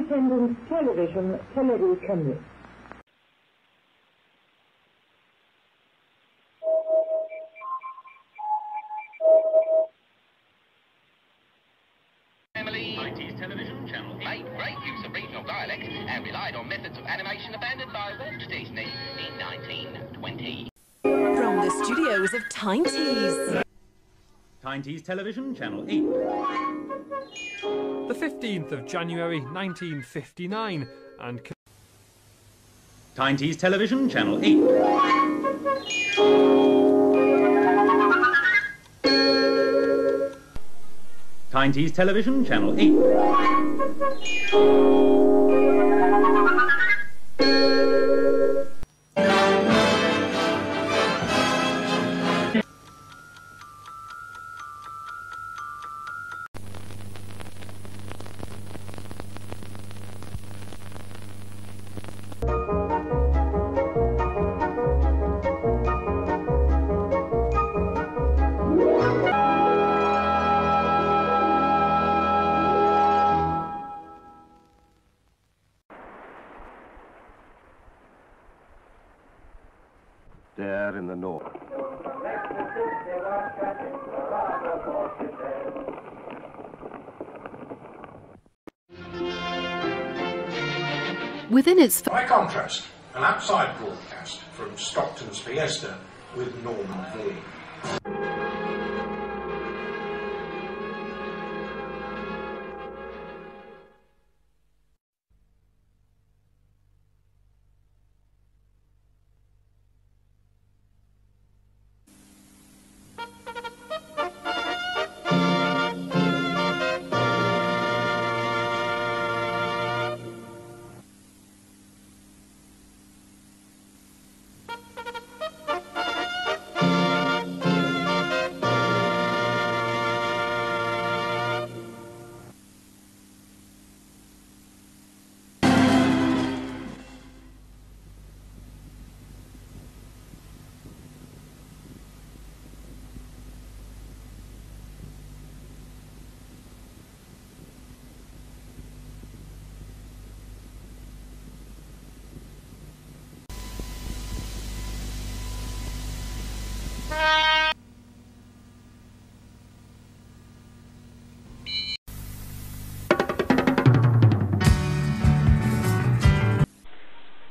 Independent Television, Television. Family 90s television channel made great use of regional dialect and relied on methods of animation abandoned by Walt Disney in 1920. From the studios of Tyne-Tees. Tyne-Tees Television, Channel 8. The 15th of January 1959 and... Tyne-Tees Television, Channel 8. Tyne-Tees Television, Channel 8. There in the north. Within its... By contrast, an outside broadcast from Stockton's Fiesta with Norman V.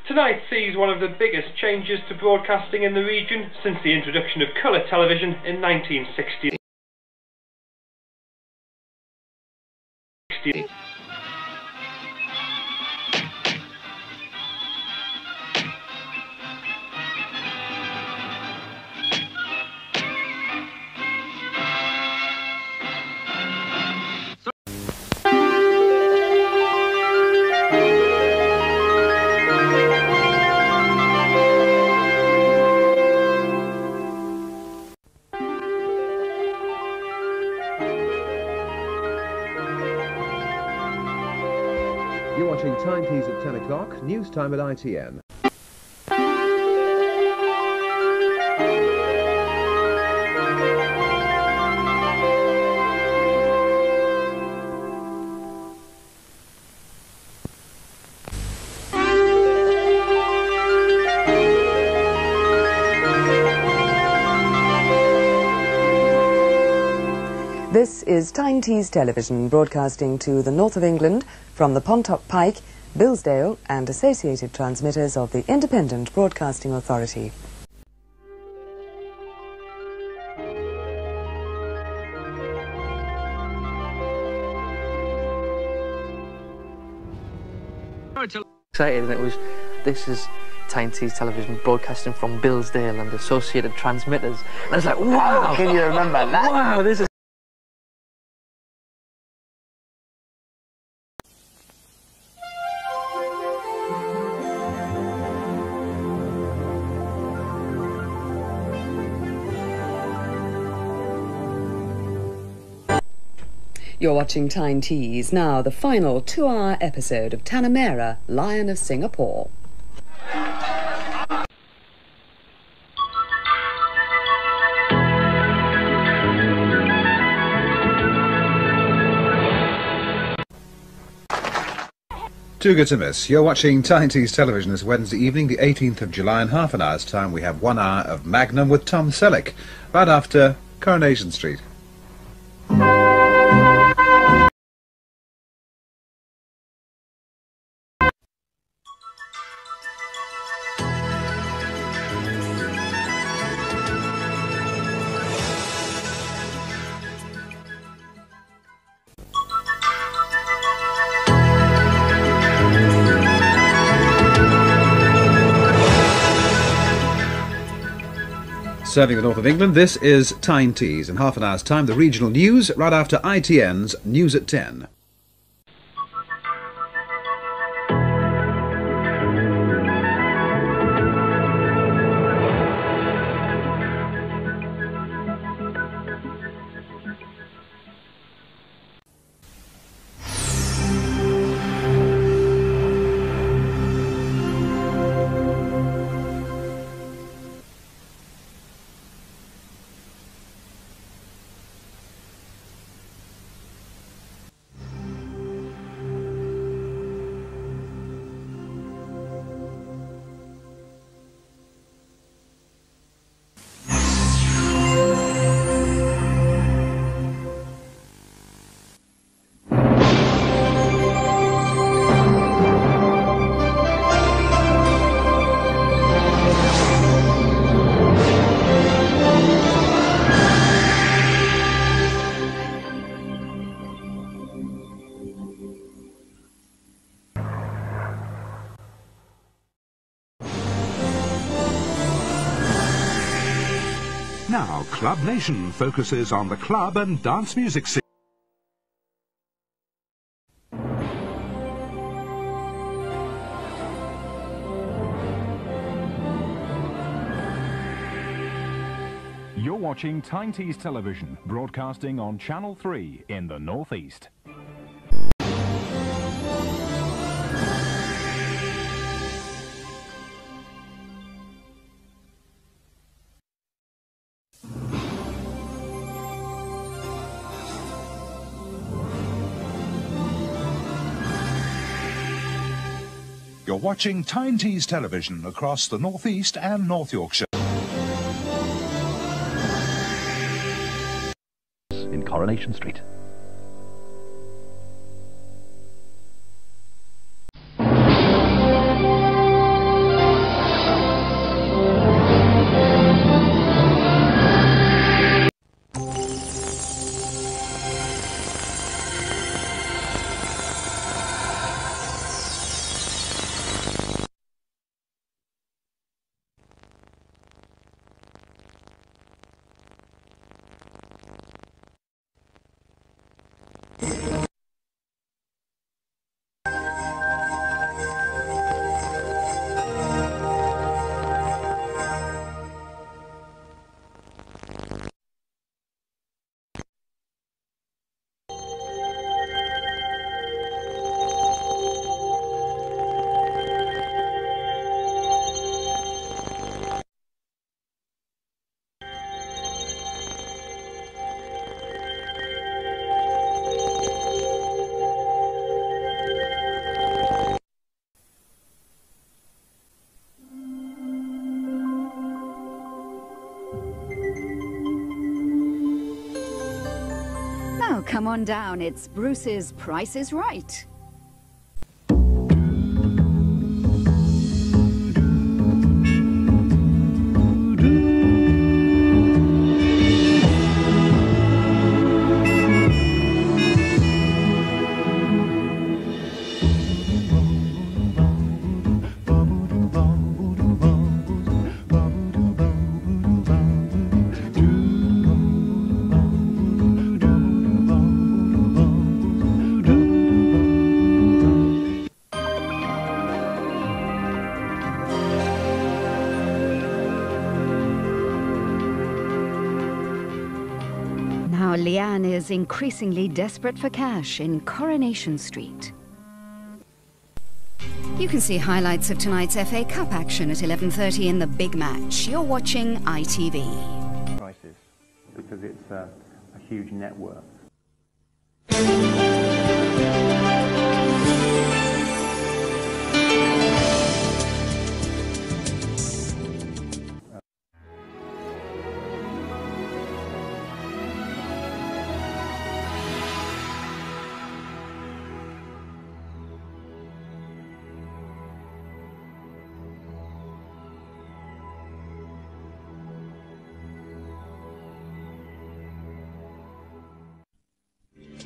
Tonight sees one of the biggest changes to broadcasting in the region since the introduction of colour television in 1960. You're watching Tyne-Tees at 10 o'clock, news time at ITN. This is Tyne-Tees Television, broadcasting to the north of England from the Pontop Pike, Billsdale and associated transmitters of the Independent Broadcasting Authority. Excited, and this is Tyne-Tees Television broadcasting from Billsdale and associated transmitters. And I was like, wow! Can you remember that? Wow, this is... You're watching Tyne-Tees, now the final 2-hour episode of Tanamera, Lion of Singapore. Too good to miss. You're watching Tyne Tees Television this Wednesday evening, the 18th of July. In half an hour's time, we have 1 hour of Magnum with Tom Selleck, right after Coronation Street. Serving the north of England, this is Tyne Tees. In half an hour's time, the regional news, right after ITN's News at 10. Now, Club Nation focuses on the club and dance music scene. You're watching Tyne Tees Television, broadcasting on Channel 3 in the North East. You're watching Tyne Tees Television across the North East and North Yorkshire. In Coronation Street. Come on down, it's Bruce's Price is Right. Leanne is increasingly desperate for cash in Coronation Street. You can see highlights of tonight's FA Cup action at 11:30 in the big match. You're watching ITV. Prices, because it's a huge network.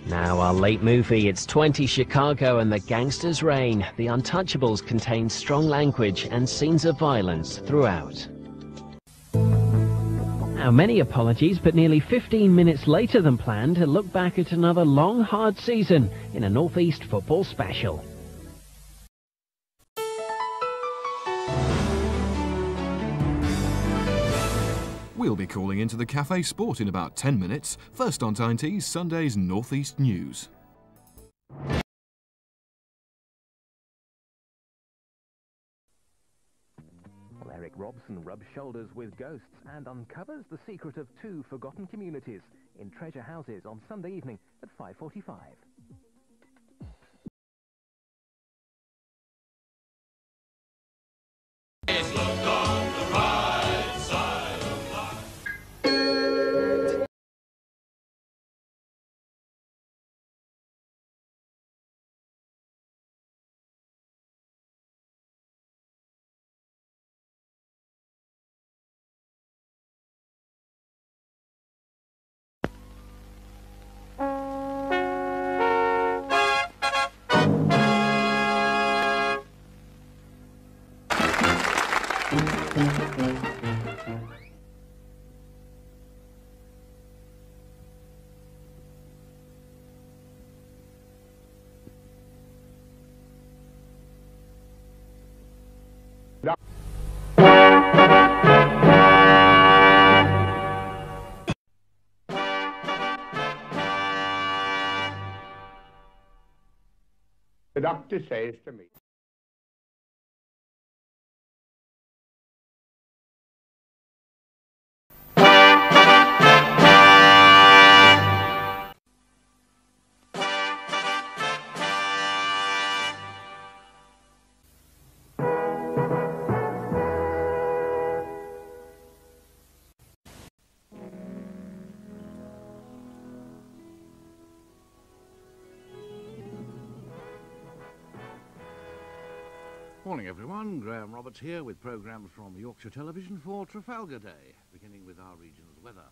Now our late movie, it's 20 Chicago and the Gangsters Reign. The Untouchables contains strong language and scenes of violence throughout. Now, many apologies, but nearly 15 minutes later than planned to look back at another long, hard season in a North East football special. We'll be calling into the Cafe Sport in about 10 minutes. First on Tyne Tees, Sunday's North East News. Eric Robson rubs shoulders with ghosts and uncovers the secret of 2 forgotten communities in treasure houses on Sunday evening at 5:45. The doctor says to me, Morning everyone, Graham Roberts here with programmes from Yorkshire Television for Trafalgar Day, beginning with our region's weather.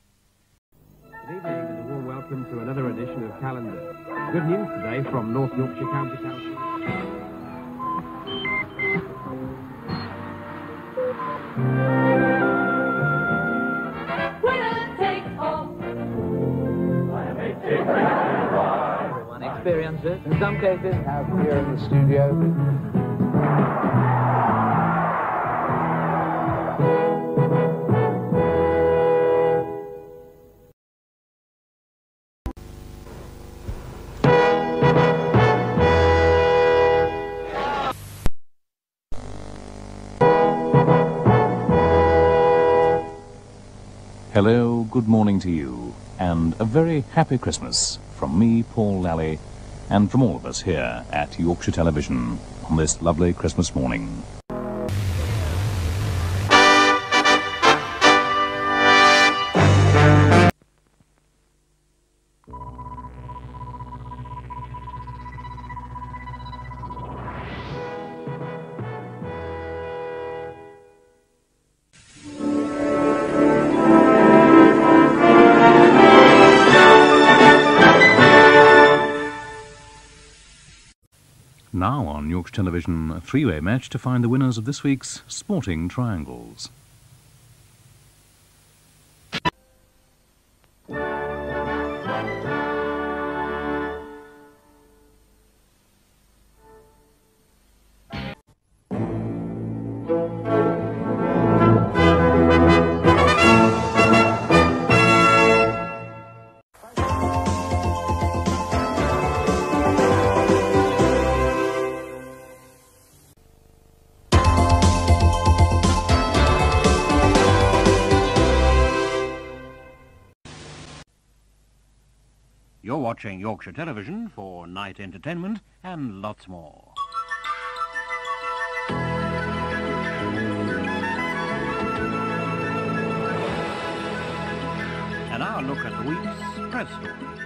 Good evening and a warm welcome to another edition of Calendar. Good news today from North Yorkshire County Council. Everyone experience it. In some cases, have here in the studio. Hello, good morning to you, and a very happy Christmas from me, Paul Lally, and from all of us here at Yorkshire Television on this lovely Christmas morning. Now on Yorkshire Television, a three-way match to find the winners of this week's Sporting Triangles. You're watching Yorkshire Television for night entertainment and lots more. And now a look at the week's press stories.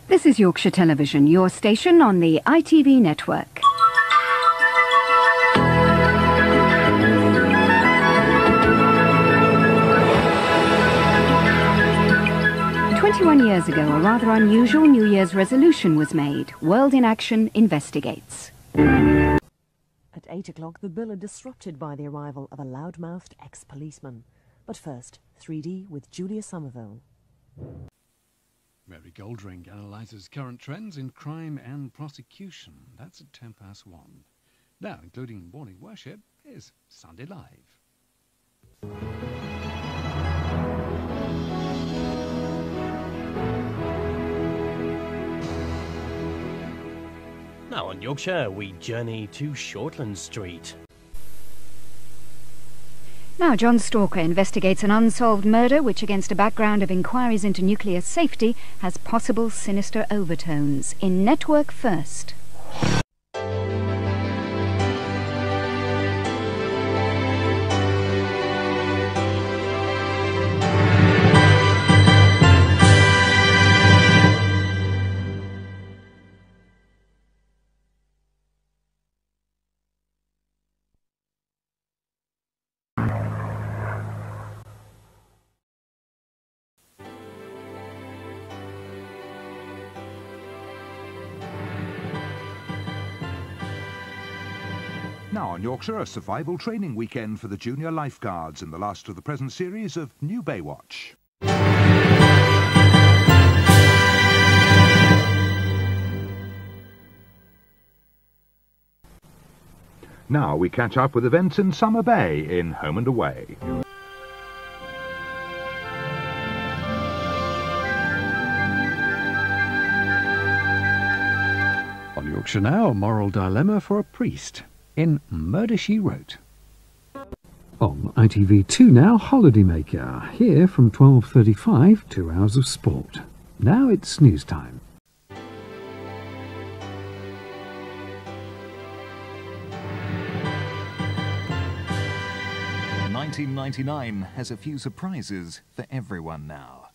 The This is Yorkshire Television, your station on the ITV network. Years ago, a rather unusual New Year's resolution was made. World in Action investigates. At 8 o'clock, the bill are disrupted by the arrival of a loud-mouthed ex-policeman. But first, 3D with Julia Somerville. Mary Goldring analyses current trends in crime and prosecution. That's at 1:10 Now, including morning worship, is Sunday Live. Now on Yorkshire, we journey to Shortland Street. Now, John Stalker investigates an unsolved murder which, against a background of inquiries into nuclear safety, has possible sinister overtones. In Network First. Now on Yorkshire, a survival training weekend for the junior lifeguards in the last of the present series of New Baywatch. Now we catch up with events in Summer Bay in Home and Away. On Yorkshire Now, a moral dilemma for a priest in Murder, She Wrote. On ITV2 now, Holidaymaker. Here from 12:35, 2 hours of sport. Now it's news time. $19.99 has a few surprises for everyone now.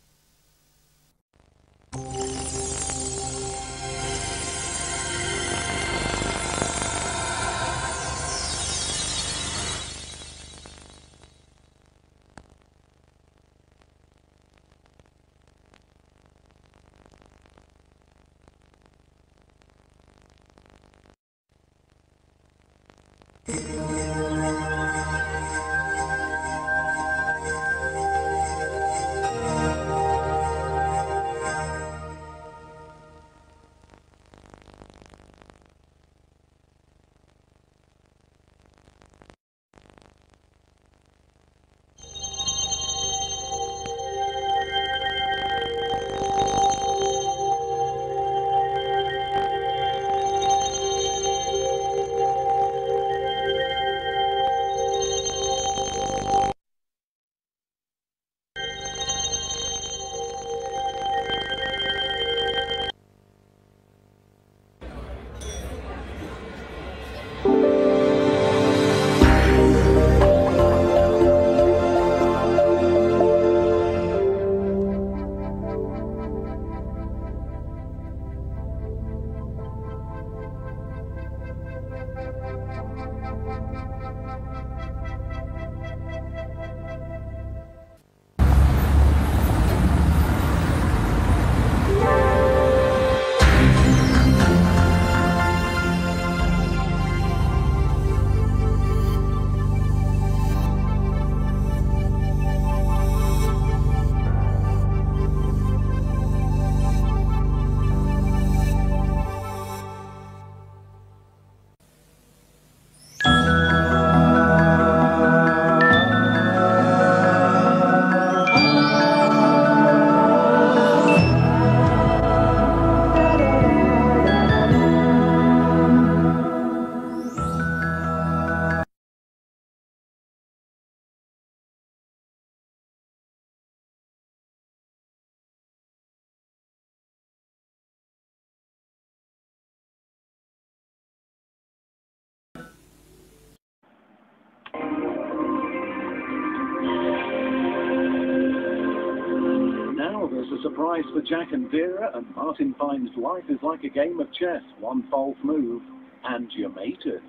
surprise for Jack and Vera, and Martin finds life is like a game of chess. One false move, and you're mated.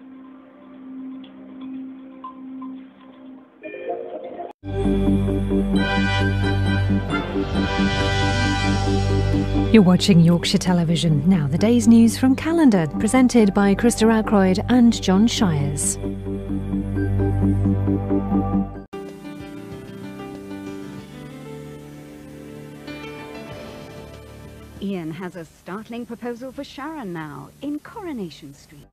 You're watching Yorkshire Television. Now the day's news from Calendar, presented by Krista Ackroyd and John Shires. Ian has a startling proposal for Sharon now in Coronation Street.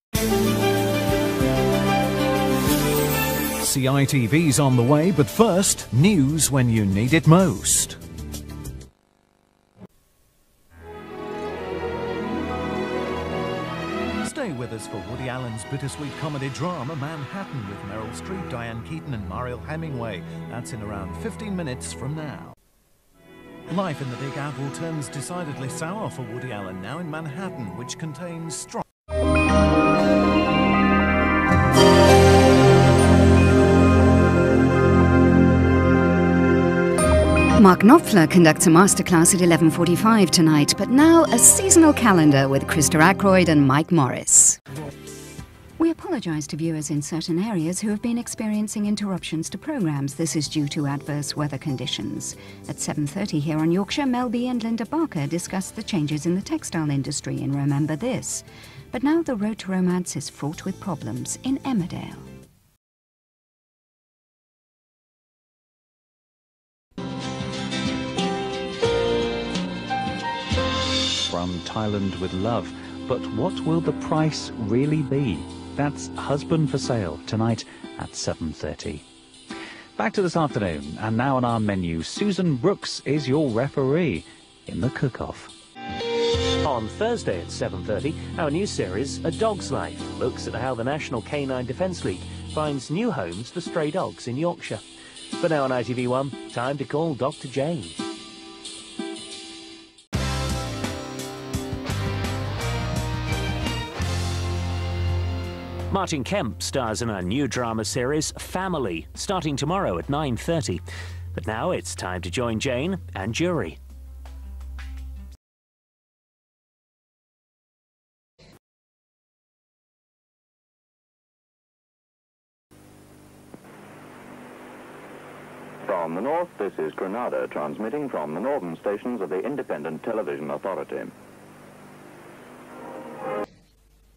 CITV's on the way, but first, news when you need it most. Stay with us for Woody Allen's bittersweet comedy drama Manhattan with Meryl Streep, Diane Keaton and Mariel Hemingway. That's in around 15 minutes from now. Life in the Big Apple turns decidedly sour for Woody Allen now in Manhattan, which contains strong... Mark Knopfler conducts a masterclass at 11:45 tonight, but now a seasonal calendar with Krista Ackroyd and Mike Morris. We apologise to viewers in certain areas who have been experiencing interruptions to programmes. This is due to adverse weather conditions. At 7:30 here on Yorkshire, Mel B and Linda Barker discuss the changes in the textile industry in Remember This. But now the road to romance is fraught with problems in Emmerdale. From Thailand with Love. But what will the price really be? That's Husband for Sale, tonight at 7:30. Back to this afternoon, and now on our menu, Susan Brooks is your referee in the cook-off. On Thursday at 7:30, our new series, A Dog's Life, looks at how the National Canine Defence League finds new homes for stray dogs in Yorkshire. But now on ITV1, time to call Dr. Jane. Martin Kemp stars in our new drama series, Family, starting tomorrow at 9:30. But now it's time to join Jane and Jury. From the north, this is Granada, transmitting from the northern stations of the Independent Television Authority.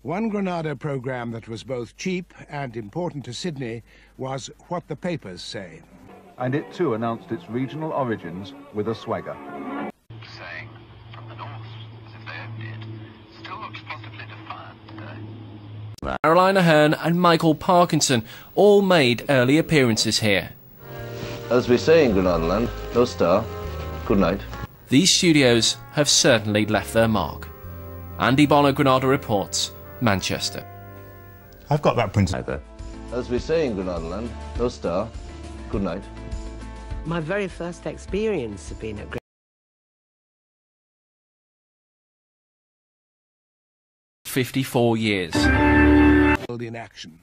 One Granada programme that was both cheap and important to Sydney was What the Papers Say. And it too announced its regional origins with a swagger. Saying from the north, as if they owned it, still looks positively defiant today. Caroline Aherne and Michael Parkinson all made early appearances here. As we say in Granadaland, no star, good night. These studios have certainly left their mark. Andy Bonner, Granada reports, Manchester. I've got that printed out there. As we say in Granadaland, no star, good night. My very first experience of being at 54 years. In action.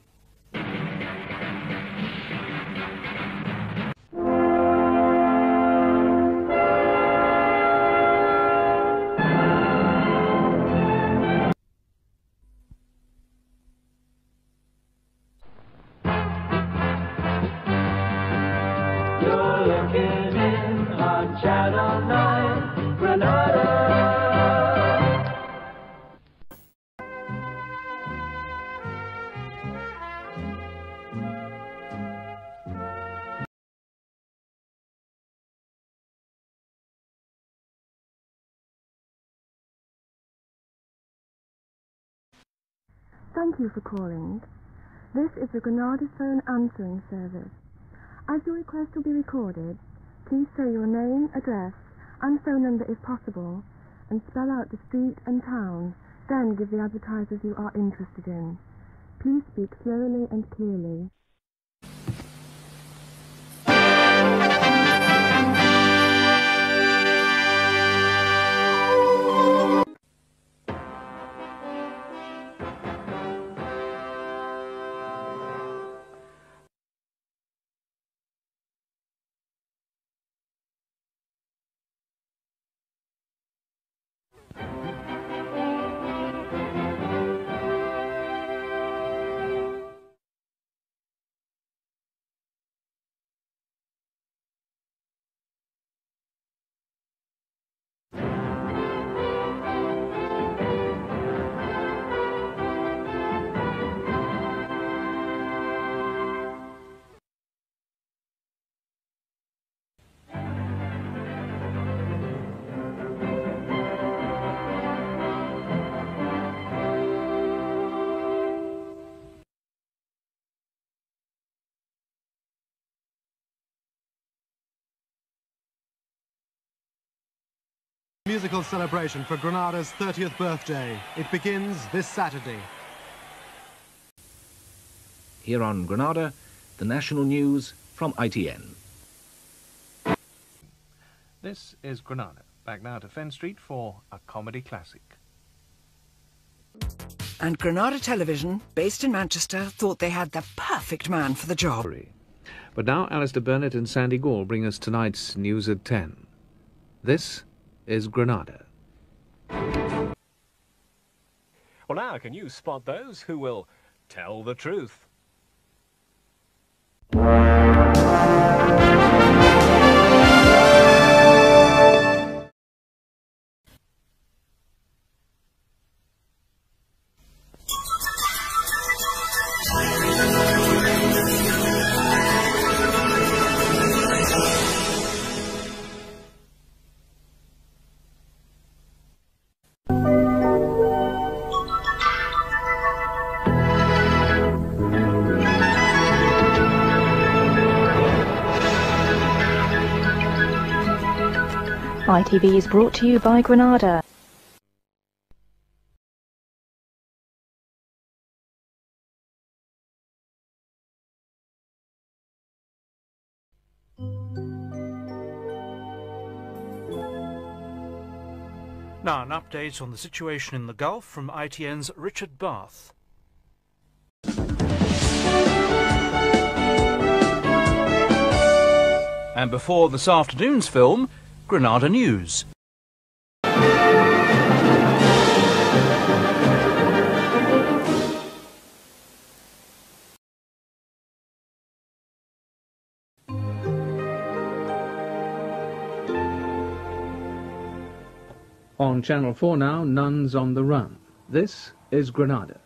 Channel 9, Granada. Thank you for calling. This is the Granada phone answering service. As your request will be recorded, please say your name, address, and phone number if possible, and spell out the street and town, then give the advertisers you are interested in. Please speak slowly and clearly. Musical celebration for Granada's 30th birthday. It begins this Saturday. Here on Granada, the national news from ITN. This is Granada. Back now to Fen Street for a comedy classic. And Granada Television, based in Manchester, thought they had the perfect man for the job. But now Alistair Burnett and Sandy Gall bring us tonight's news at 10. This is Granada. Well, now can you spot those who will tell the truth? ITV is brought to you by Granada. Now an update on the situation in the Gulf from ITN's Richard Bath. And before this afternoon's film, Granada News. On Channel 4 now, Nuns on the Run. This is Granada.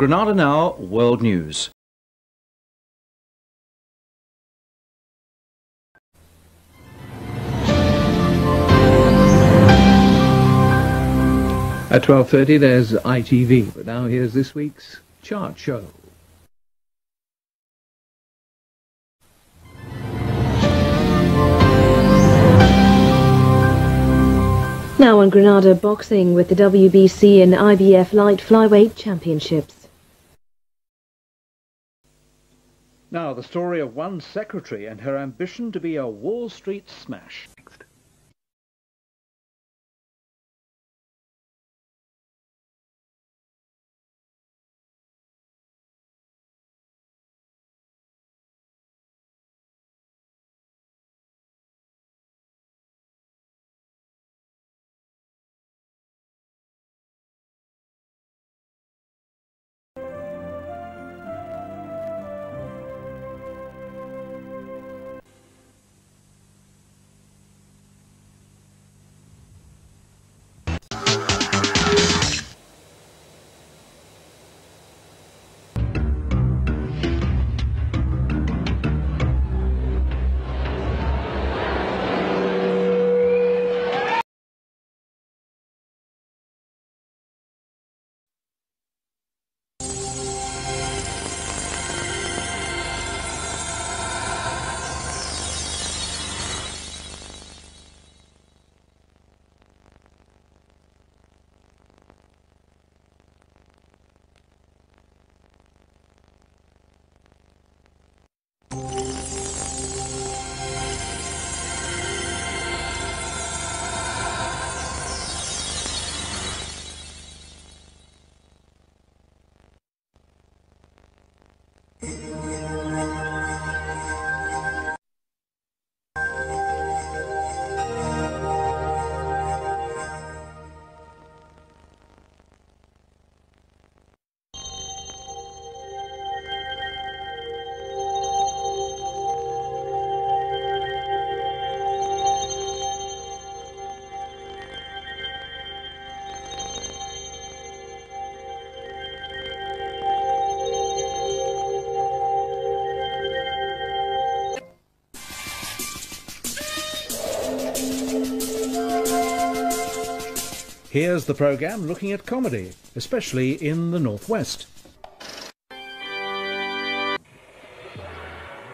Granada Now World News. At 12:30 there's ITV, but now here's this week's chart show. Now on Granada boxing with the WBC and IBF Light Flyweight Championships. Now the story of one secretary and her ambition to be a Wall Street smash. Here's the programme looking at comedy, especially in the Northwest.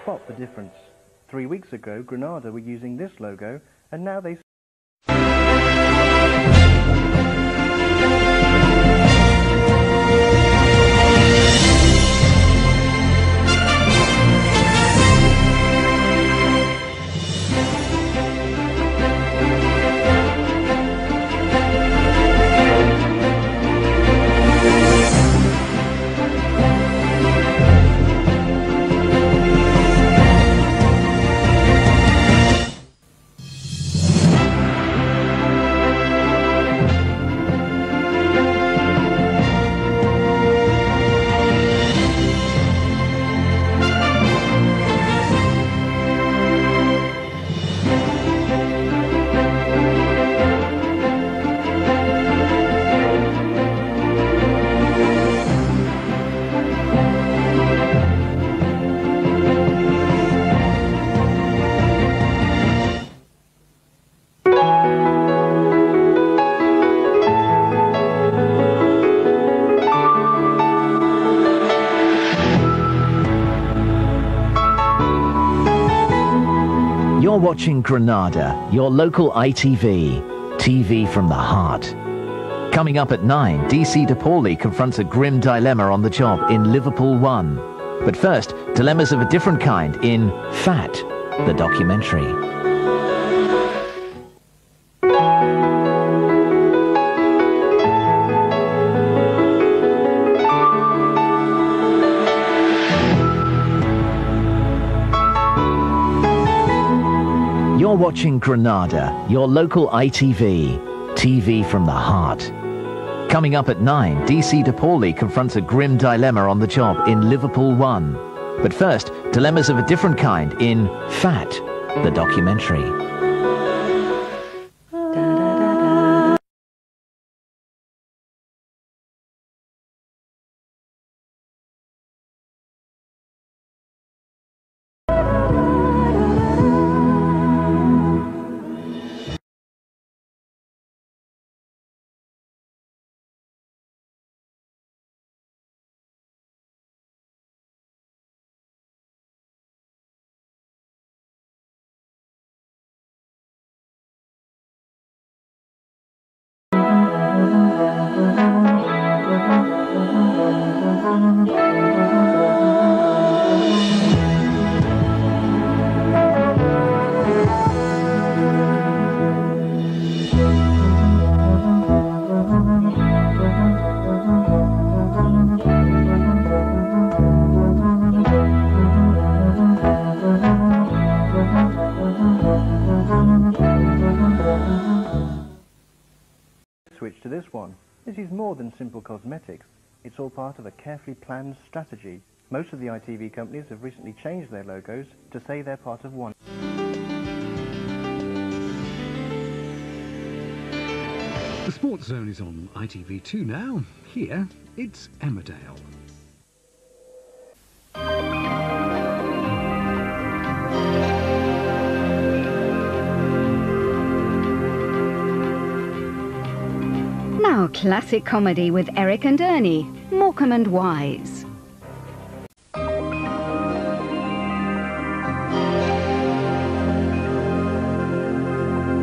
Spot the difference. 3 weeks ago, Granada were using this logo, and now they... You're watching Granada, your local ITV, TV from the heart. Coming up at 9, DC de Pauli confronts a grim dilemma on the job in Liverpool 1. But first, dilemmas of a different kind in Fat, the documentary. You're watching Granada, your local ITV, TV from the heart. Coming up at 9, DC de Pauli confronts a grim dilemma on the job in Liverpool 1. But first, dilemmas of a different kind in Fat, the documentary. simple cosmetics. It's all part of a carefully planned strategy. Most of the ITV companies have recently changed their logos to say they're part of one. The Sports Zone is on ITV2 now. Here, it's Emmerdale. Now classic comedy with Eric and Ernie, Morecambe and Wise.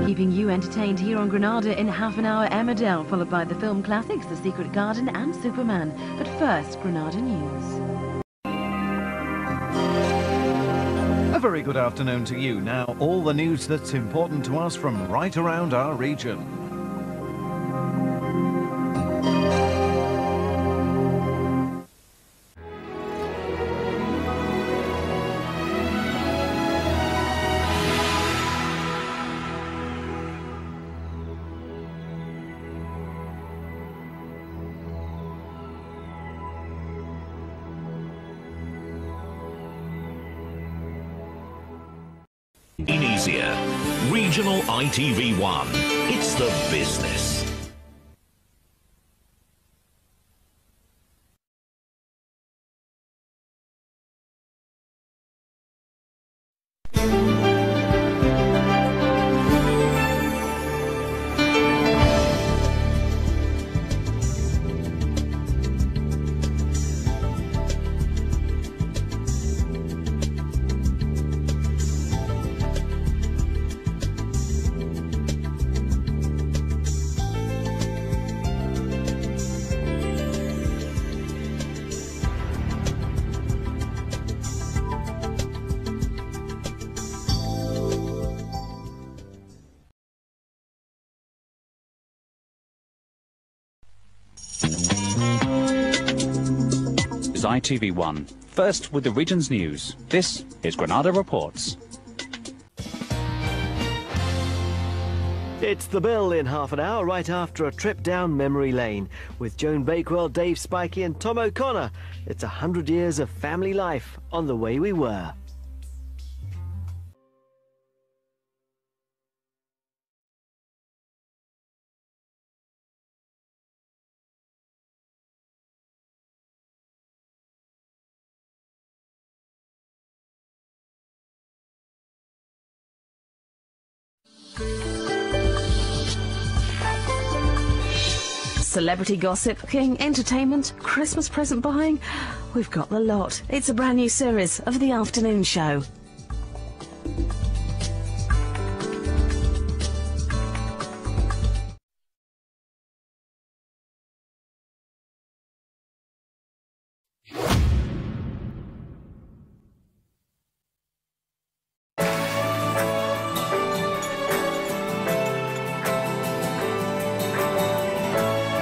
Keeping you entertained here on Granada in half an hour, Emmerdale, followed by the film classics The Secret Garden and Superman. But first, Granada News. A very good afternoon to you. Now, all the news that's important to us from right around our region. In easier, regional ITV1. It's the business. ITV1. First with the region's news. This is Granada Reports. It's The Bill in half an hour, right after a trip down memory lane. With Joan Bakewell, Dave Spikey and Tom O'Connor. It's 100 years of family life on The Way We Were. Celebrity gossip, cooking, entertainment, Christmas present buying. We've got the lot. It's a brand new series of The Afternoon Show.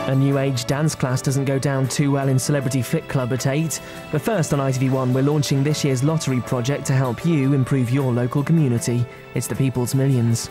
A new age dance class doesn't go down too well in Celebrity Fit Club at 8. But first on ITV1, we're launching this year's lottery project to help you improve your local community. It's the People's Millions.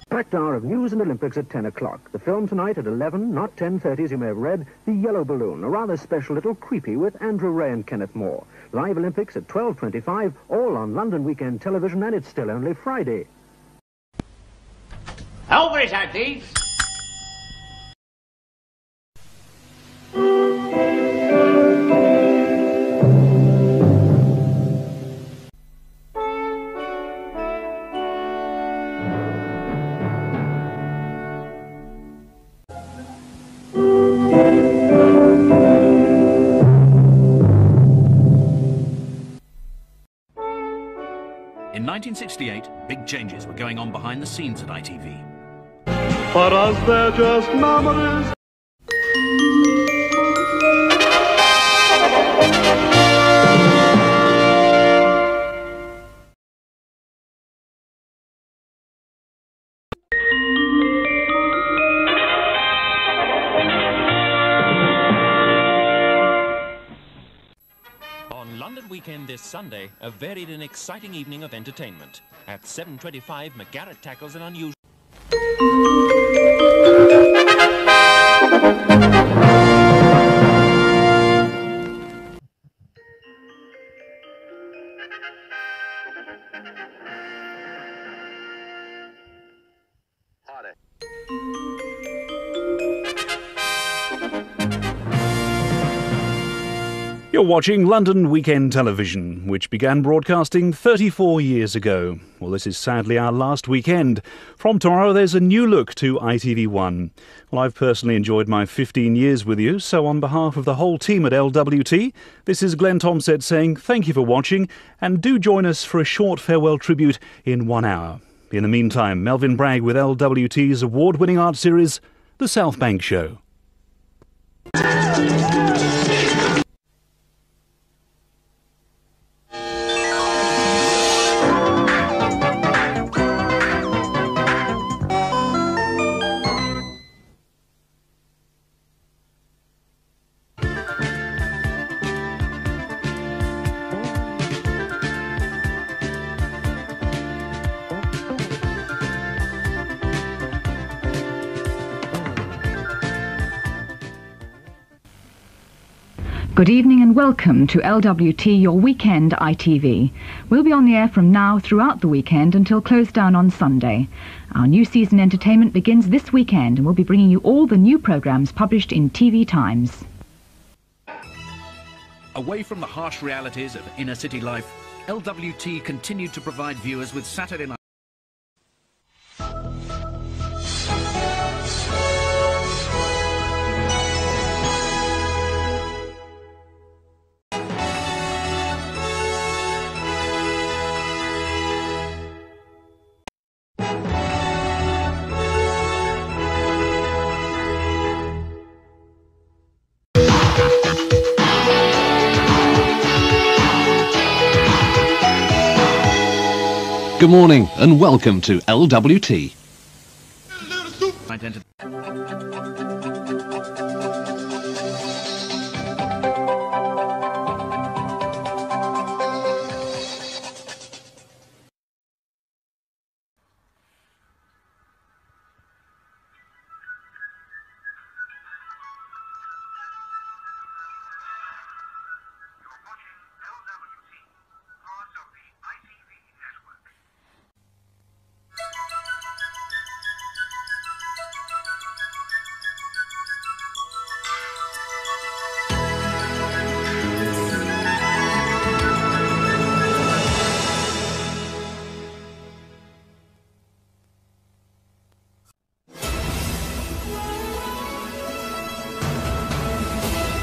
Packed hour of news and Olympics at 10 o'clock. The film tonight at 11, not 10:30 as you may have read, The Yellow Balloon, a rather special little creepy with Andrew Ray and Kenneth Moore. Live Olympics at 12:25, all on London Weekend Television, and it's still only Friday. Over it, Agnes! In 1968, big changes were going on behind the scenes at ITV. For us, they're just memories. weekend this Sunday, a varied and exciting evening of entertainment. At 7:25, McGarrett tackles an unusual... You're watching London Weekend Television, which began broadcasting 34 years ago. Well, this is sadly our last weekend. From tomorrow, there's a new look to ITV1. Well, I've personally enjoyed my 15 years with you, so on behalf of the whole team at LWT, this is Glenn Tomset saying thank you for watching, and do join us for a short farewell tribute in 1 hour. In the meantime, Melvyn Bragg with LWT's award-winning art series, The South Bank Show. Good evening and welcome to LWT, your weekend ITV. We'll be on the air from now throughout the weekend until close down on Sunday. Our new season entertainment begins this weekend and we'll be bringing you all the new programmes published in TV Times. Away from the harsh realities of inner city life, LWT continued to provide viewers with Saturday night. Good morning and welcome to LWT.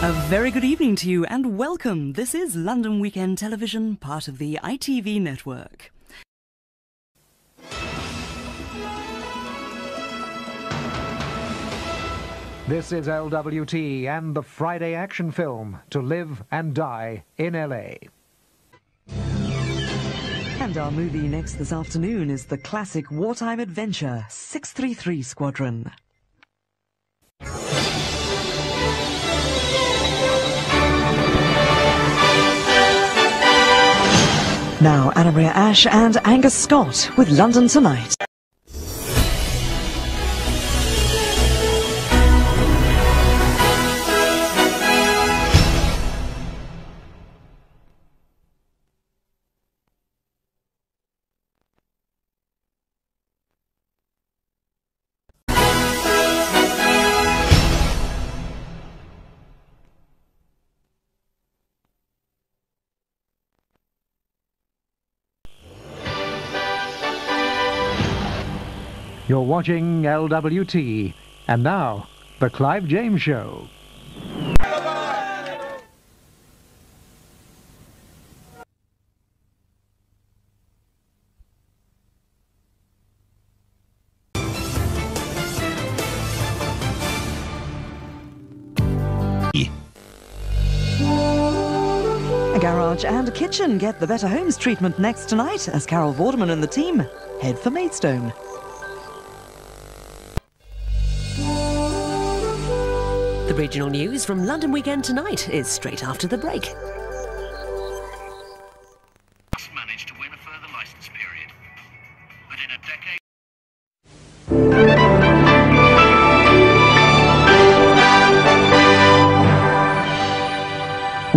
A very good evening to you and welcome. This is London Weekend Television, part of the ITV network. This is LWT and the Friday action film, To Live and Die in LA. And our movie next this afternoon is the classic wartime adventure, 633 Squadron. Now, Anna Maria Ash and Angus Scott with London Tonight. You're watching LWT. And now, The Clive James Show. A garage and a kitchen get the Better Homes treatment next tonight as Carol Vorderman and the team head for Maidstone. The regional news from London Weekend Tonight is straight after the break.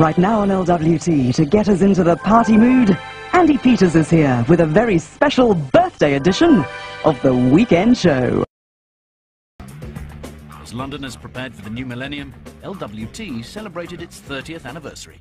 Right now on LWT, to get us into the party mood, Andy Peters is here with a very special birthday edition of The Weekend Show. As London is prepared for the new millennium, LWT celebrated its 30th anniversary.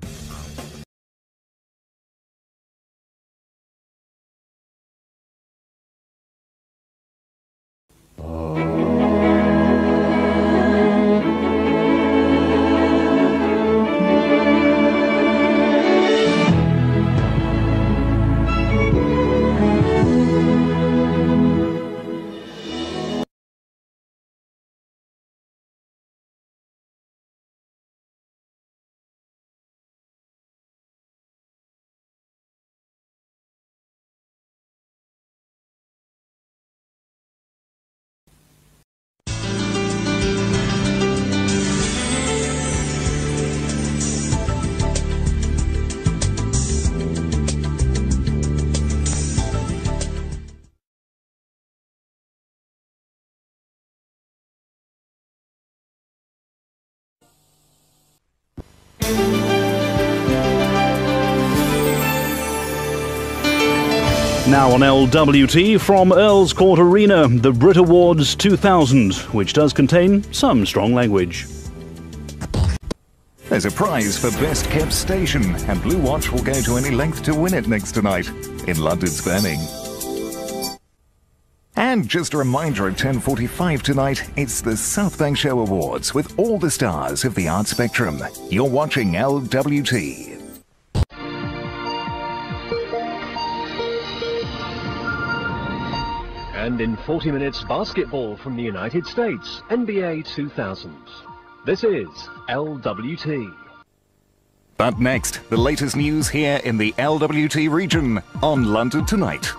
Now on LWT from Earl's Court Arena, the Brit Awards 2000, which does contain some strong language. There's a prize for Best Kept Station, and Blue Watch will go to any length to win it next tonight in London's Burning. And just a reminder, at 10:45 tonight, it's the South Bank Show Awards with all the stars of the art spectrum. You're watching LWT. And in 40 minutes, basketball from the United States, NBA 2000. This is LWT. But next, the latest news here in the LWT region on London Tonight.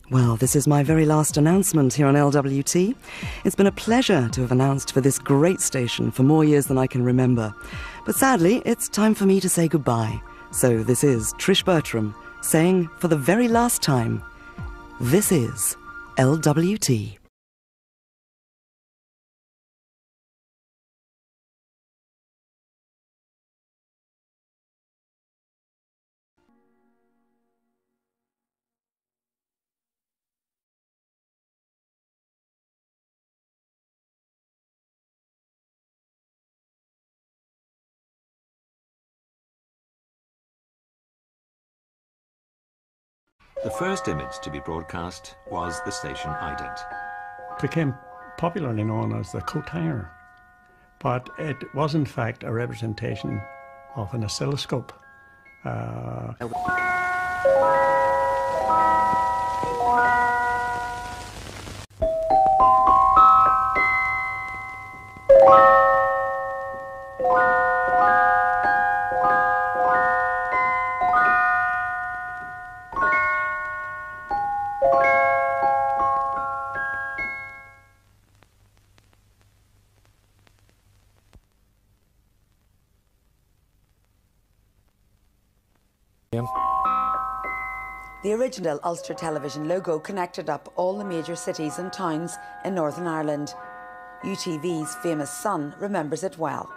Well, this is my very last announcement here on LWT. It's been a pleasure to have announced for this great station for more years than I can remember. But sadly, it's time for me to say goodbye. So this is Trish Bertram saying for the very last time, this is LWT. The first image to be broadcast was the station ident. Became popularly known as the coat hanger, but it was in fact a representation of an oscilloscope. The original Ulster Television logo connected up all the major cities and towns in Northern Ireland. UTV's famous son remembers it well.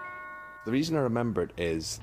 The reason I remember it is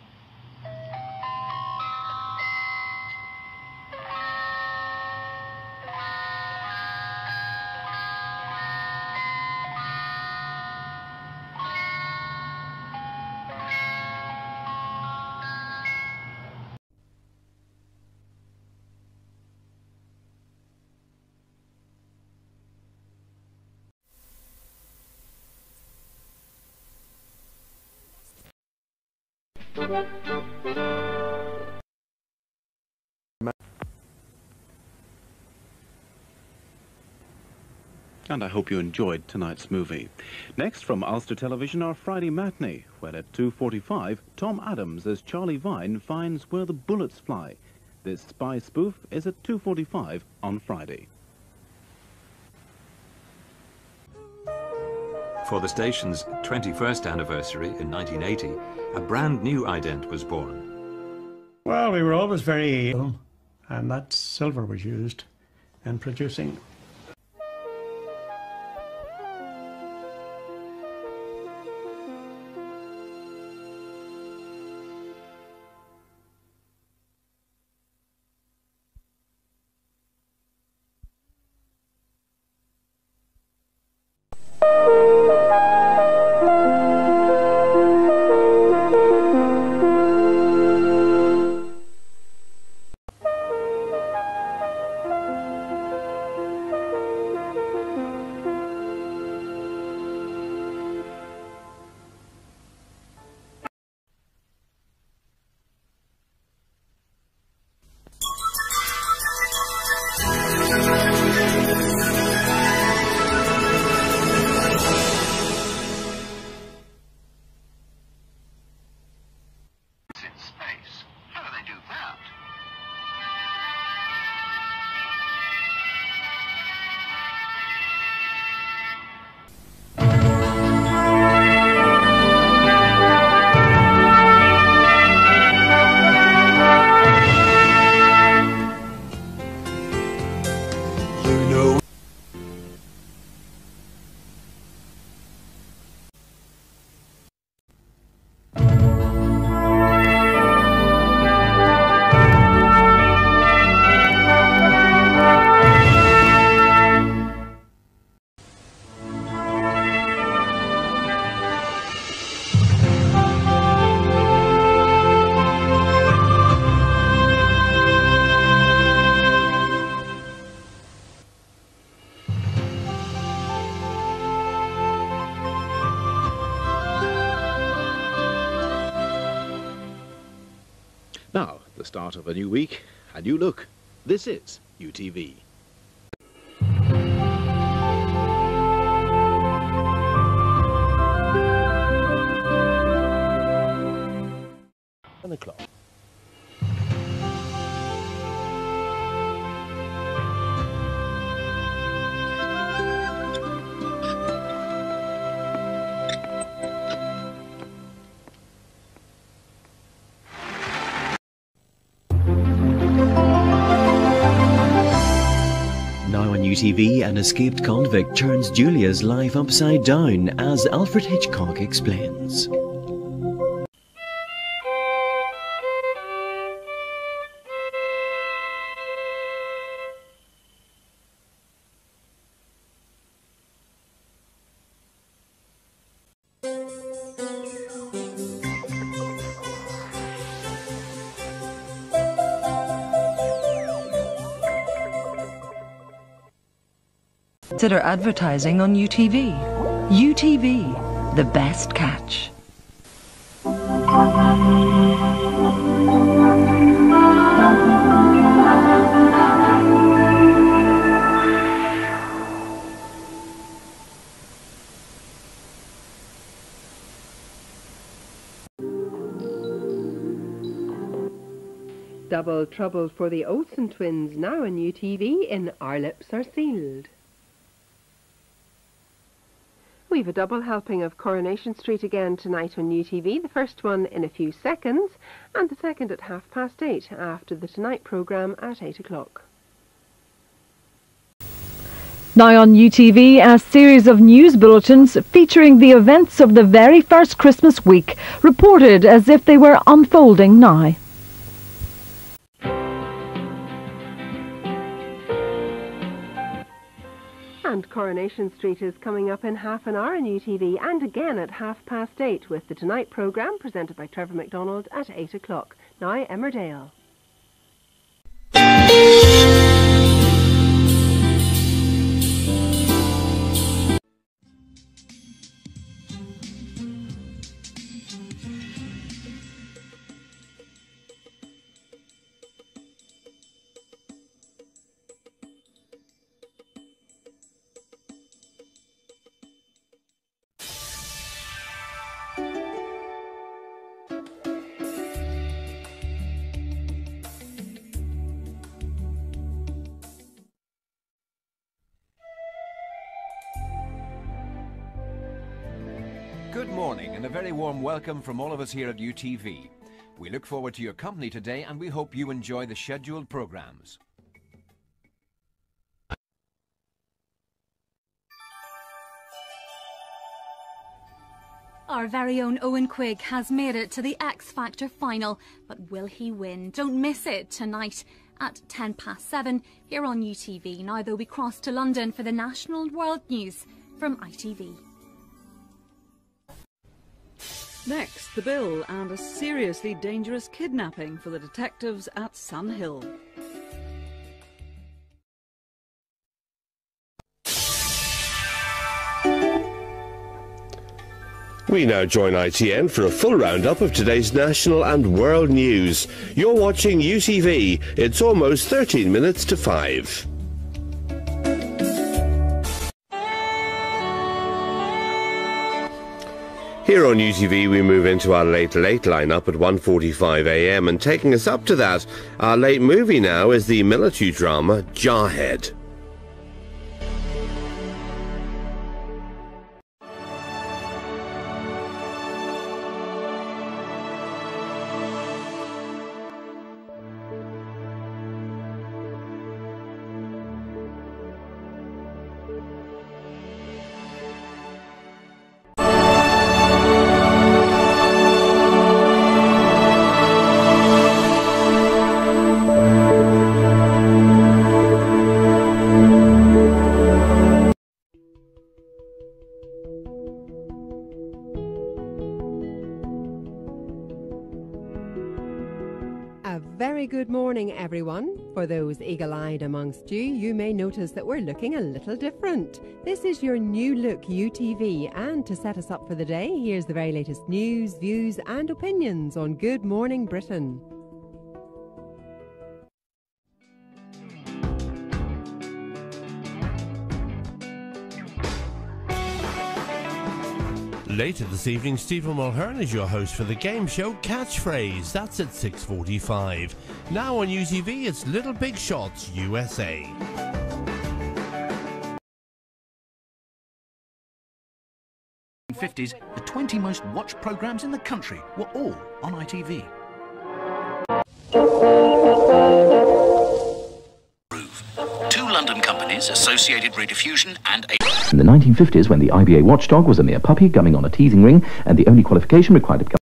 And I hope you enjoyed tonight's movie. Next from Ulster Television, our Friday matinee, where at 2:45, Tom Adams as Charlie Vine finds where the bullets fly. This spy spoof is at 2:45 on Friday. For the station's 21st anniversary in 1980, a brand new ident was born. Well, we were always very ill, and that silver was used in producing. Now, the start of a new week, a new look. This is UTV. O'clock. Now on UTV, an escaped convict turns Julia's life upside down as Alfred Hitchcock explains. Consider advertising on UTV. UTV, the best catch. Double trouble for the Olsen twins now on UTV in Our Lips Are Sealed. We've a double helping of Coronation Street again tonight on UTV, the first one in a few seconds and the second at 8:30 after the Tonight programme at 8 o'clock. Now on UTV, a series of news bulletins featuring the events of the very first Christmas week, reported as if they were unfolding now. And Coronation Street is coming up in half an hour on UTV and again at 8:30 with the Tonight programme presented by Trevor MacDonald at 8 o'clock. Now Emmerdale. Good morning and a very warm welcome from all of us here at UTV. We look forward to your company today and we hope you enjoy the scheduled programmes. Our very own Owen Quigg has made it to the X Factor final, but will he win? Don't miss it tonight at 7:10 here on UTV. Now though, we cross to London for the national world news from ITV. Next, the bill and a seriously dangerous kidnapping for the detectives at Sun Hill. We now join ITN for a full roundup of today's national and world news. You're watching UTV. It's almost 13 minutes to 5. Here on UTV we move into our late lineup at 1:45 AM, and taking us up to that, our late movie now is the military drama Jarhead. Good morning, everyone. For those eagle-eyed amongst you, you may notice that we're looking a little different. This is your new look UTV, and to set us up for the day, here's the very latest news, views and opinions on Good Morning Britain. Later this evening, Stephen Mulhern is your host for the game show Catchphrase. That's at 6:45. Now on UTV, it's Little Big Shots USA. In the 1950s, the 20 most watched programmes in the country were all on ITV. Two London companies, Associated Rediffusion and In the 1950s, when the IBA watchdog was a mere puppy gumming on a teething ring, and the only qualification required to become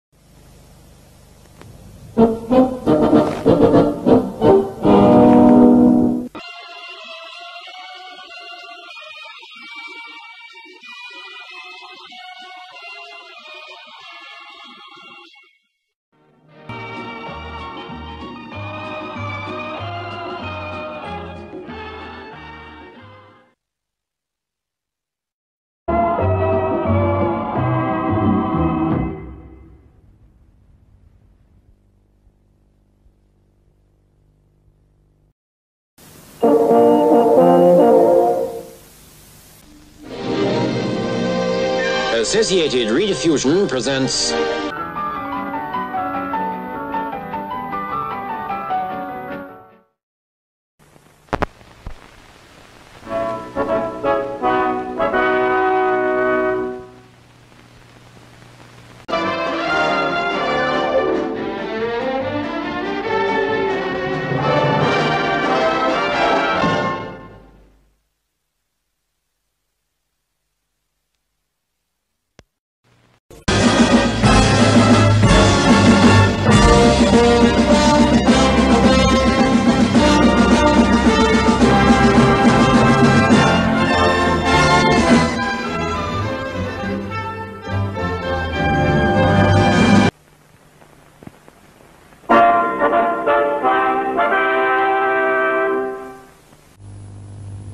Associated Rediffusion presents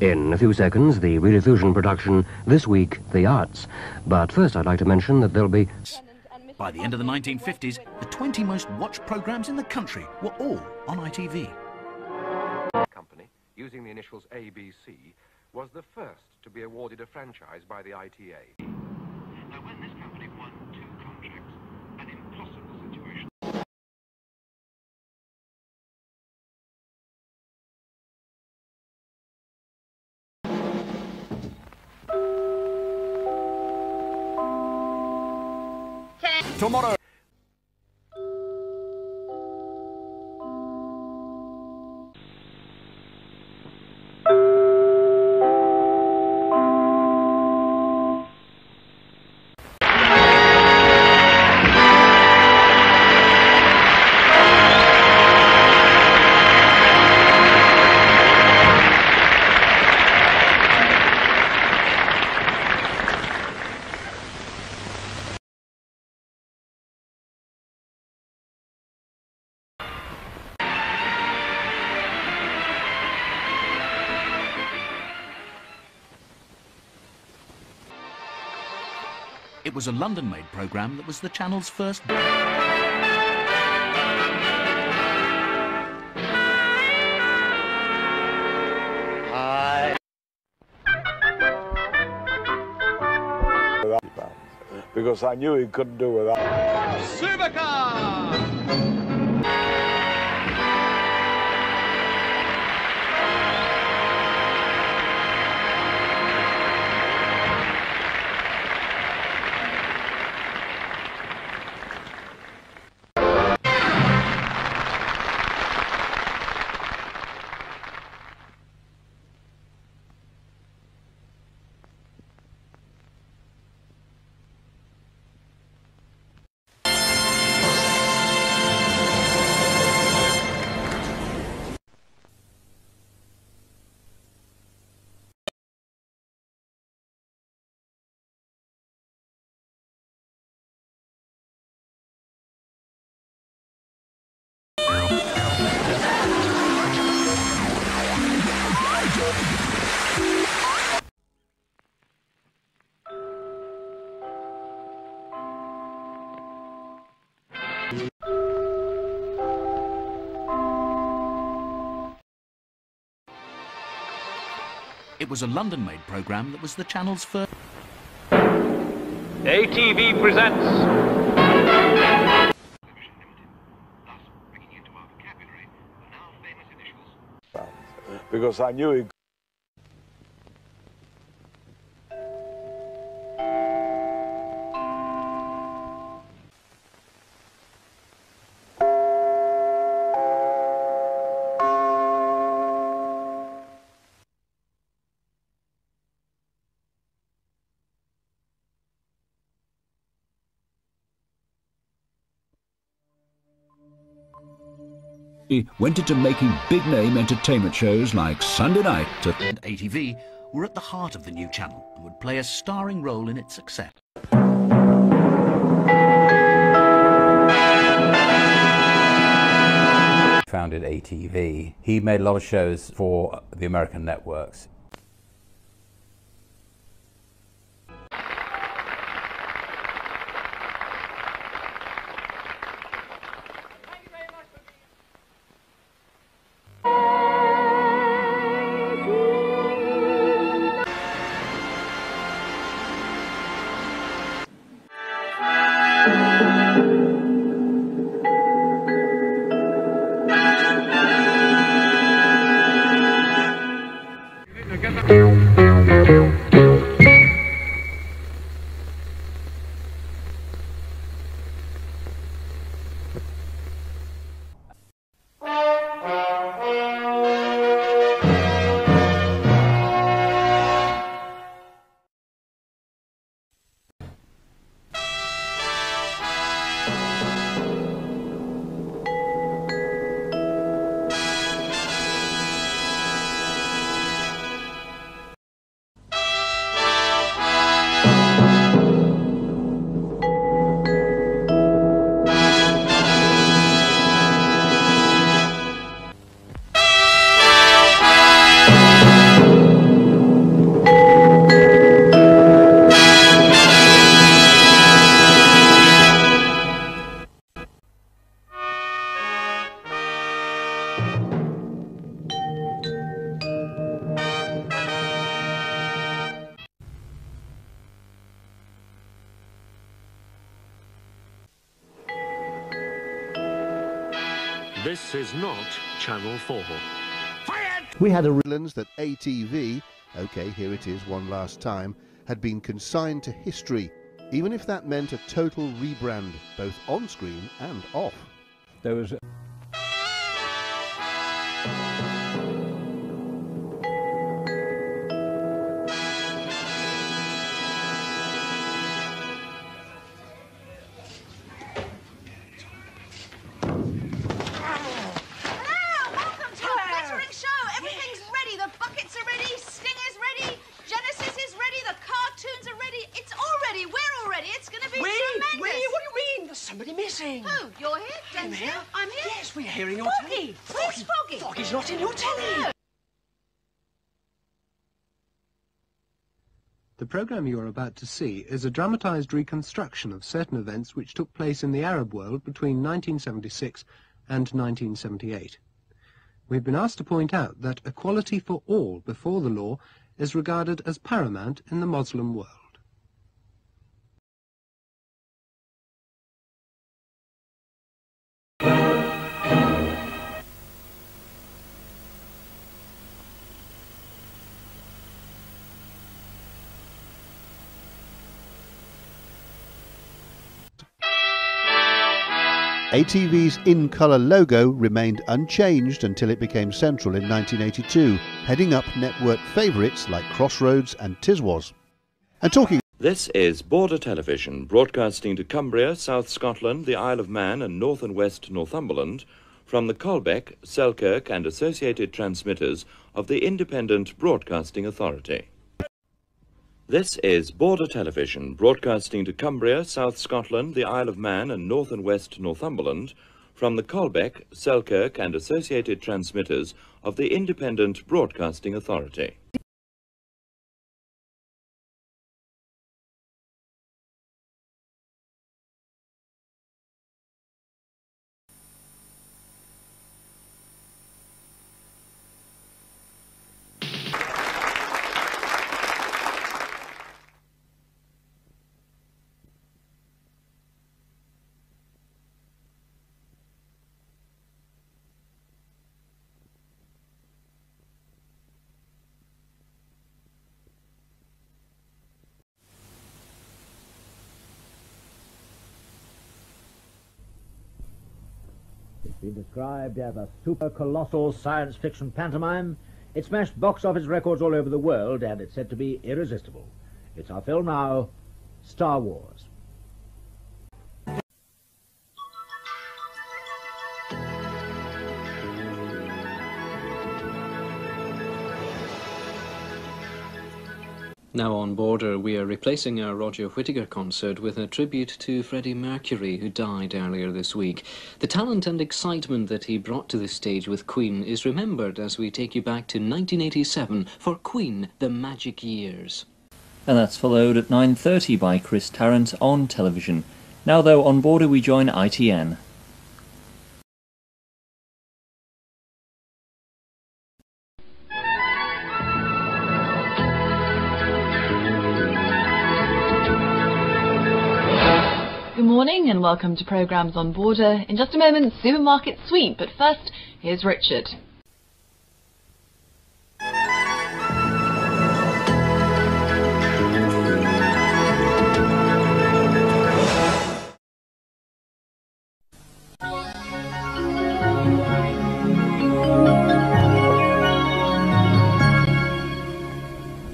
In a few seconds, the Rediffusion production, This Week, The Arts. But first I'd like to mention that there'll be... By the end of the 1950s, the 20 most watched programmes in the country were all on ITV. Company, using the initials ABC, was the first to be awarded a franchise by the ITA. Now, when this company won 2 contracts, an impossible situation... tomorrow. It was a London-made programme that was the channel's first... Hi. Because I knew he couldn't do without. Supercar! It was a London-made programme that was the channel's first... ATV presents... Because I knew he... He went into making big-name entertainment shows like Sunday Night and ATV were at the heart of the new channel and would play a starring role in its success. Founded ATV. He made a lot of shows for the American networks. This is not Channel 4. We had a villains that ATV, okay, here it is one last time, had been consigned to history. even if that meant a total rebrand, both on screen and off. There was somebody missing. Who? You're here? I'm here. I'm here? Yes, we're hearing your telly. Where's Froggy? Froggy's not in your telly. The programme you are about to see is a dramatised reconstruction of certain events which took place in the Arab world between 1976 and 1978. We've been asked to point out that equality for all before the law is regarded as paramount in the Muslim world. ATV's in-colour logo remained unchanged until it became central in 1982, heading up network favourites like Crossroads and Tiswas. And talking... This is Border Television, broadcasting to Cumbria, South Scotland, the Isle of Man and North and West Northumberland, from the Colbeck, Selkirk and associated transmitters of the Independent Broadcasting Authority. This is Border Television, broadcasting to Cumbria, South Scotland, the Isle of Man and North and West Northumberland, from the Colbeck, Selkirk and associated transmitters of the Independent Broadcasting Authority. Been described as a super-colossal science fiction pantomime. It smashed box office records all over the world, and it's said to be irresistible. It's our film now, Star Wars. Now on Border, we are replacing our Roger Whittaker concert with a tribute to Freddie Mercury, who died earlier this week. The talent and excitement that he brought to the stage with Queen is remembered as we take you back to 1987 for Queen, The Magic Years. And that's followed at 9:30 by Chris Tarrant on television. Now though, on Border we join ITN. Good morning and welcome to Programmes on Border. In just a moment, Supermarket Sweep, but first, here's Richard.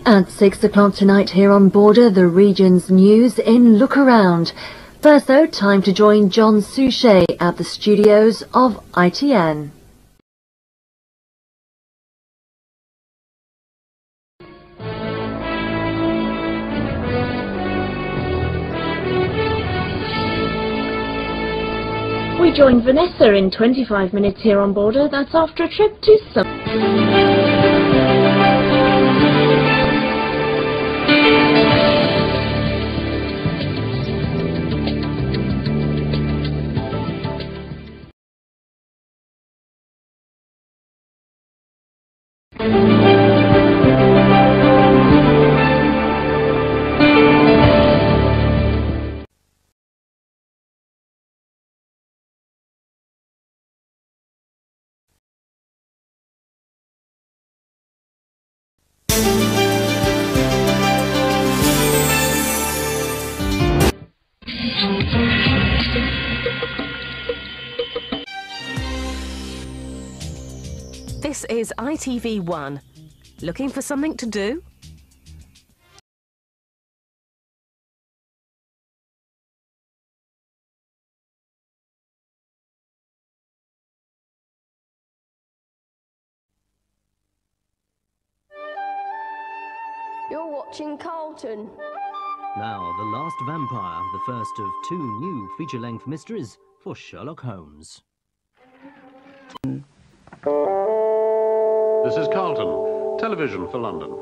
At 6 o'clock tonight here on Border, the region's news in Look Around. First though, time to join John Suchet at the studios of ITN. We join Vanessa in 25 minutes here on Border. That's after a trip to This is ITV1. Looking for something to do? You're watching Carlton. Now, The Last Vampire, the first of 2 new feature-length mysteries for Sherlock Holmes. This is Carlton, television for London.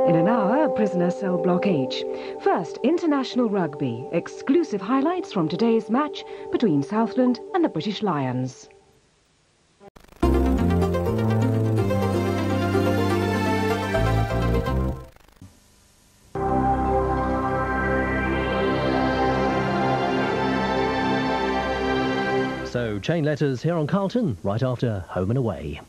In an hour, prisoner cell block H. First, international rugby. Exclusive highlights from today's match between Southland and the British Lions. So, chain letters here on Carlton, right after Home and Away.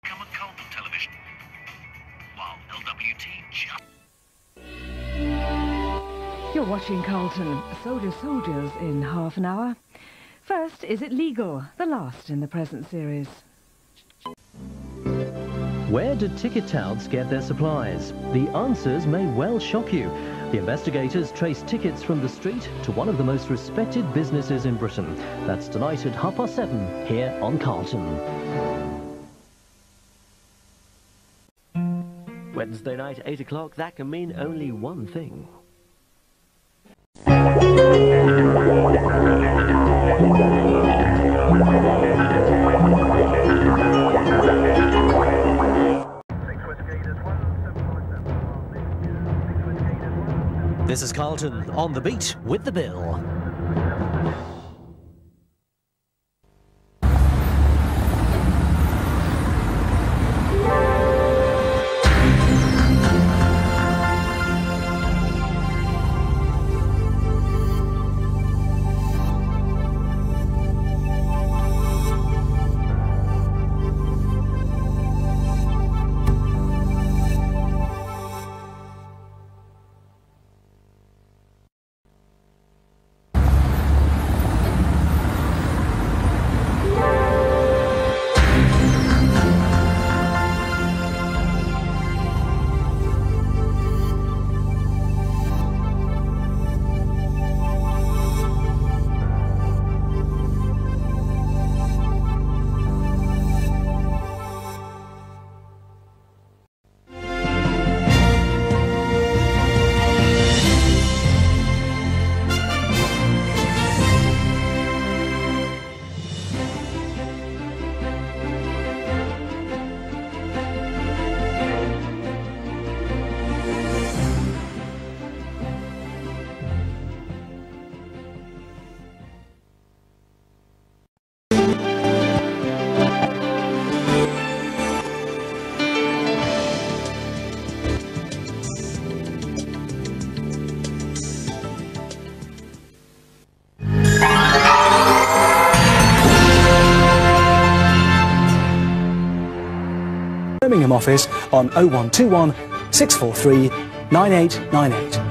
Come on Carlton television, while LWT just... You're watching Carlton. Soldiers in half an hour. First, is it legal? The last in the present series. Where do ticket touts get their supplies? The answers may well shock you. The investigators trace tickets from the street to one of the most respected businesses in Britain. That's tonight at 7:30 here on Carlton. Wednesday night, 8 o'clock, that can mean only one thing. This is Carlton on the beat with the bill. Birmingham office on 0121 643 9898.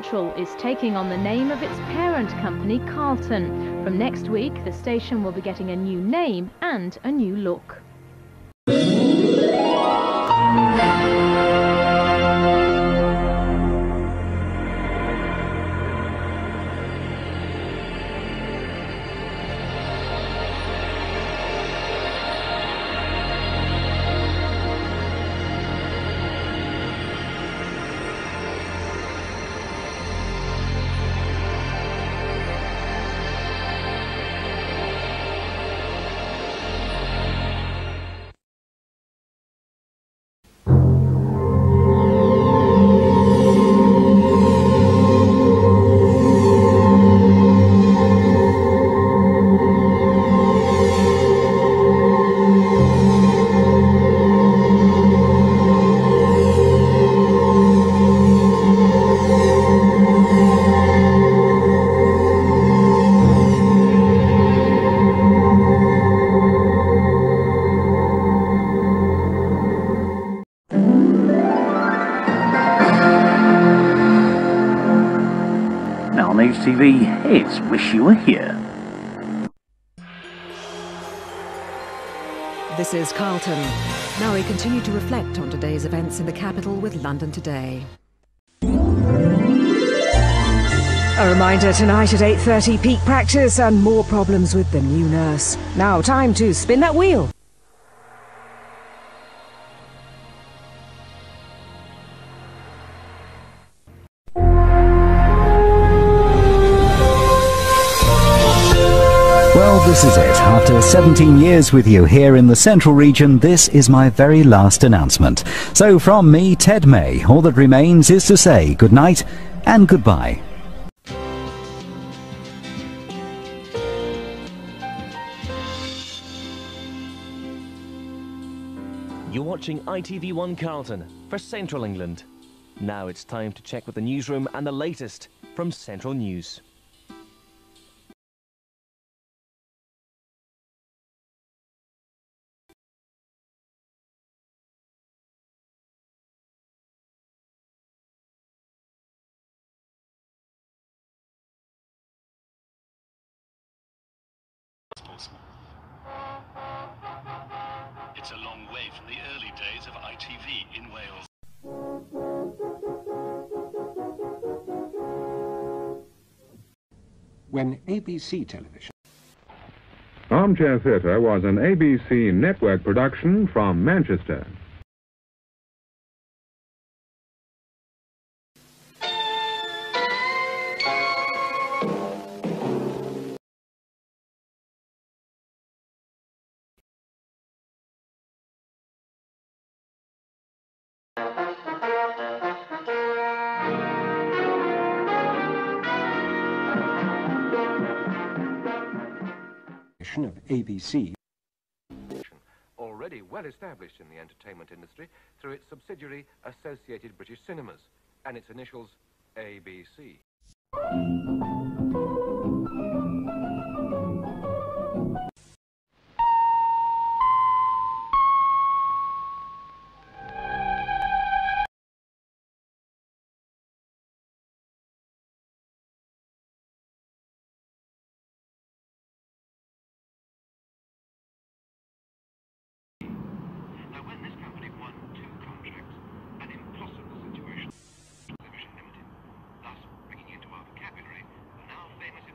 Central is taking on the name of its parent company, Carlton. From next week, the station will be getting a new name and a new look. HTV, it's Wish You Were Here. This is Carlton. Now we continue to reflect on today's events in the capital with London Today. A reminder tonight at 8:30, peak practice and more problems with the new nurse. Now time to spin that wheel. Well, this is it. After 17 years with you here in the Central Region, this is my very last announcement. So from me, Ted May, all that remains is to say good night and goodbye. You're watching ITV1 Carlton for Central England. Now it's time to check with the newsroom and the latest from Central News. It's a long way from the early days of ITV in Wales. When ABC Television. Armchair Theatre was an ABC network production from Manchester. Of ABC. Already well established in the entertainment industry through its subsidiary Associated British Cinemas and its initials ABC. Television Limited, thus bringing into our vocabulary the now famous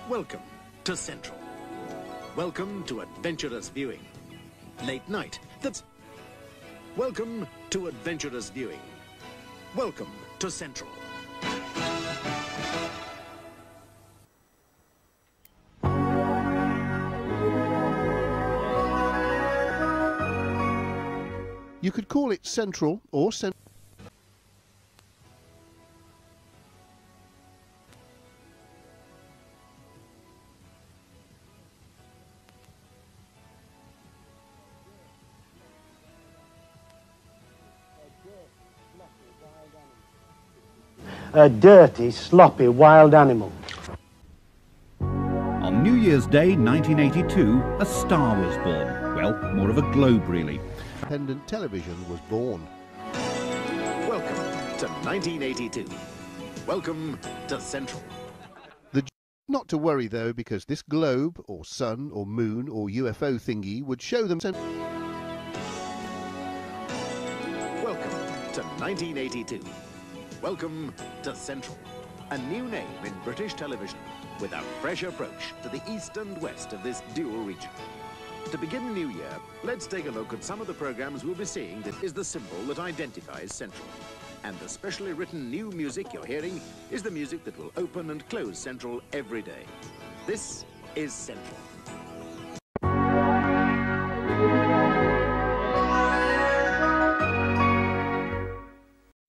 Welcome to Central. Welcome to adventurous viewing. Late night. Welcome to adventurous viewing. Welcome to Central. You could call it Central or Central. A dirty, sloppy, wild animal. On New Year's Day 1982, a star was born. Well, more of a globe, really. Independent television was born. Welcome to 1982. Welcome to Central. Not to worry though, because this globe, or sun, or moon, or UFO thingy would show them. Welcome to 1982. Welcome to Central, a new name in British television, with a fresh approach to the east and west of this dual region. To begin the new year, let's take a look at some of the programs we'll be seeing. That is the symbol that identifies Central. And the specially written new music you're hearing is the music that will open and close Central every day. This is Central.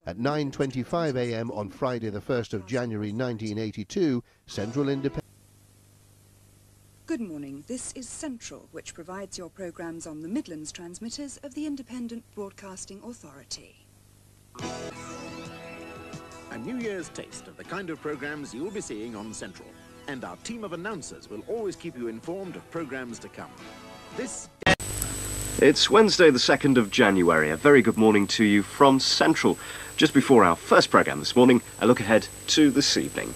At 9:25 a.m. on Friday the 1st of January 1982, Central Independent. Good morning. This is Central, which provides your programmes on the Midlands transmitters of the Independent Broadcasting Authority. A New Year's taste of the kind of programmes you'll be seeing on Central. And our team of announcers will always keep you informed of programmes to come. This... It's Wednesday the 2nd of January. A very good morning to you from Central. Just before our first programme this morning, a look ahead to this evening.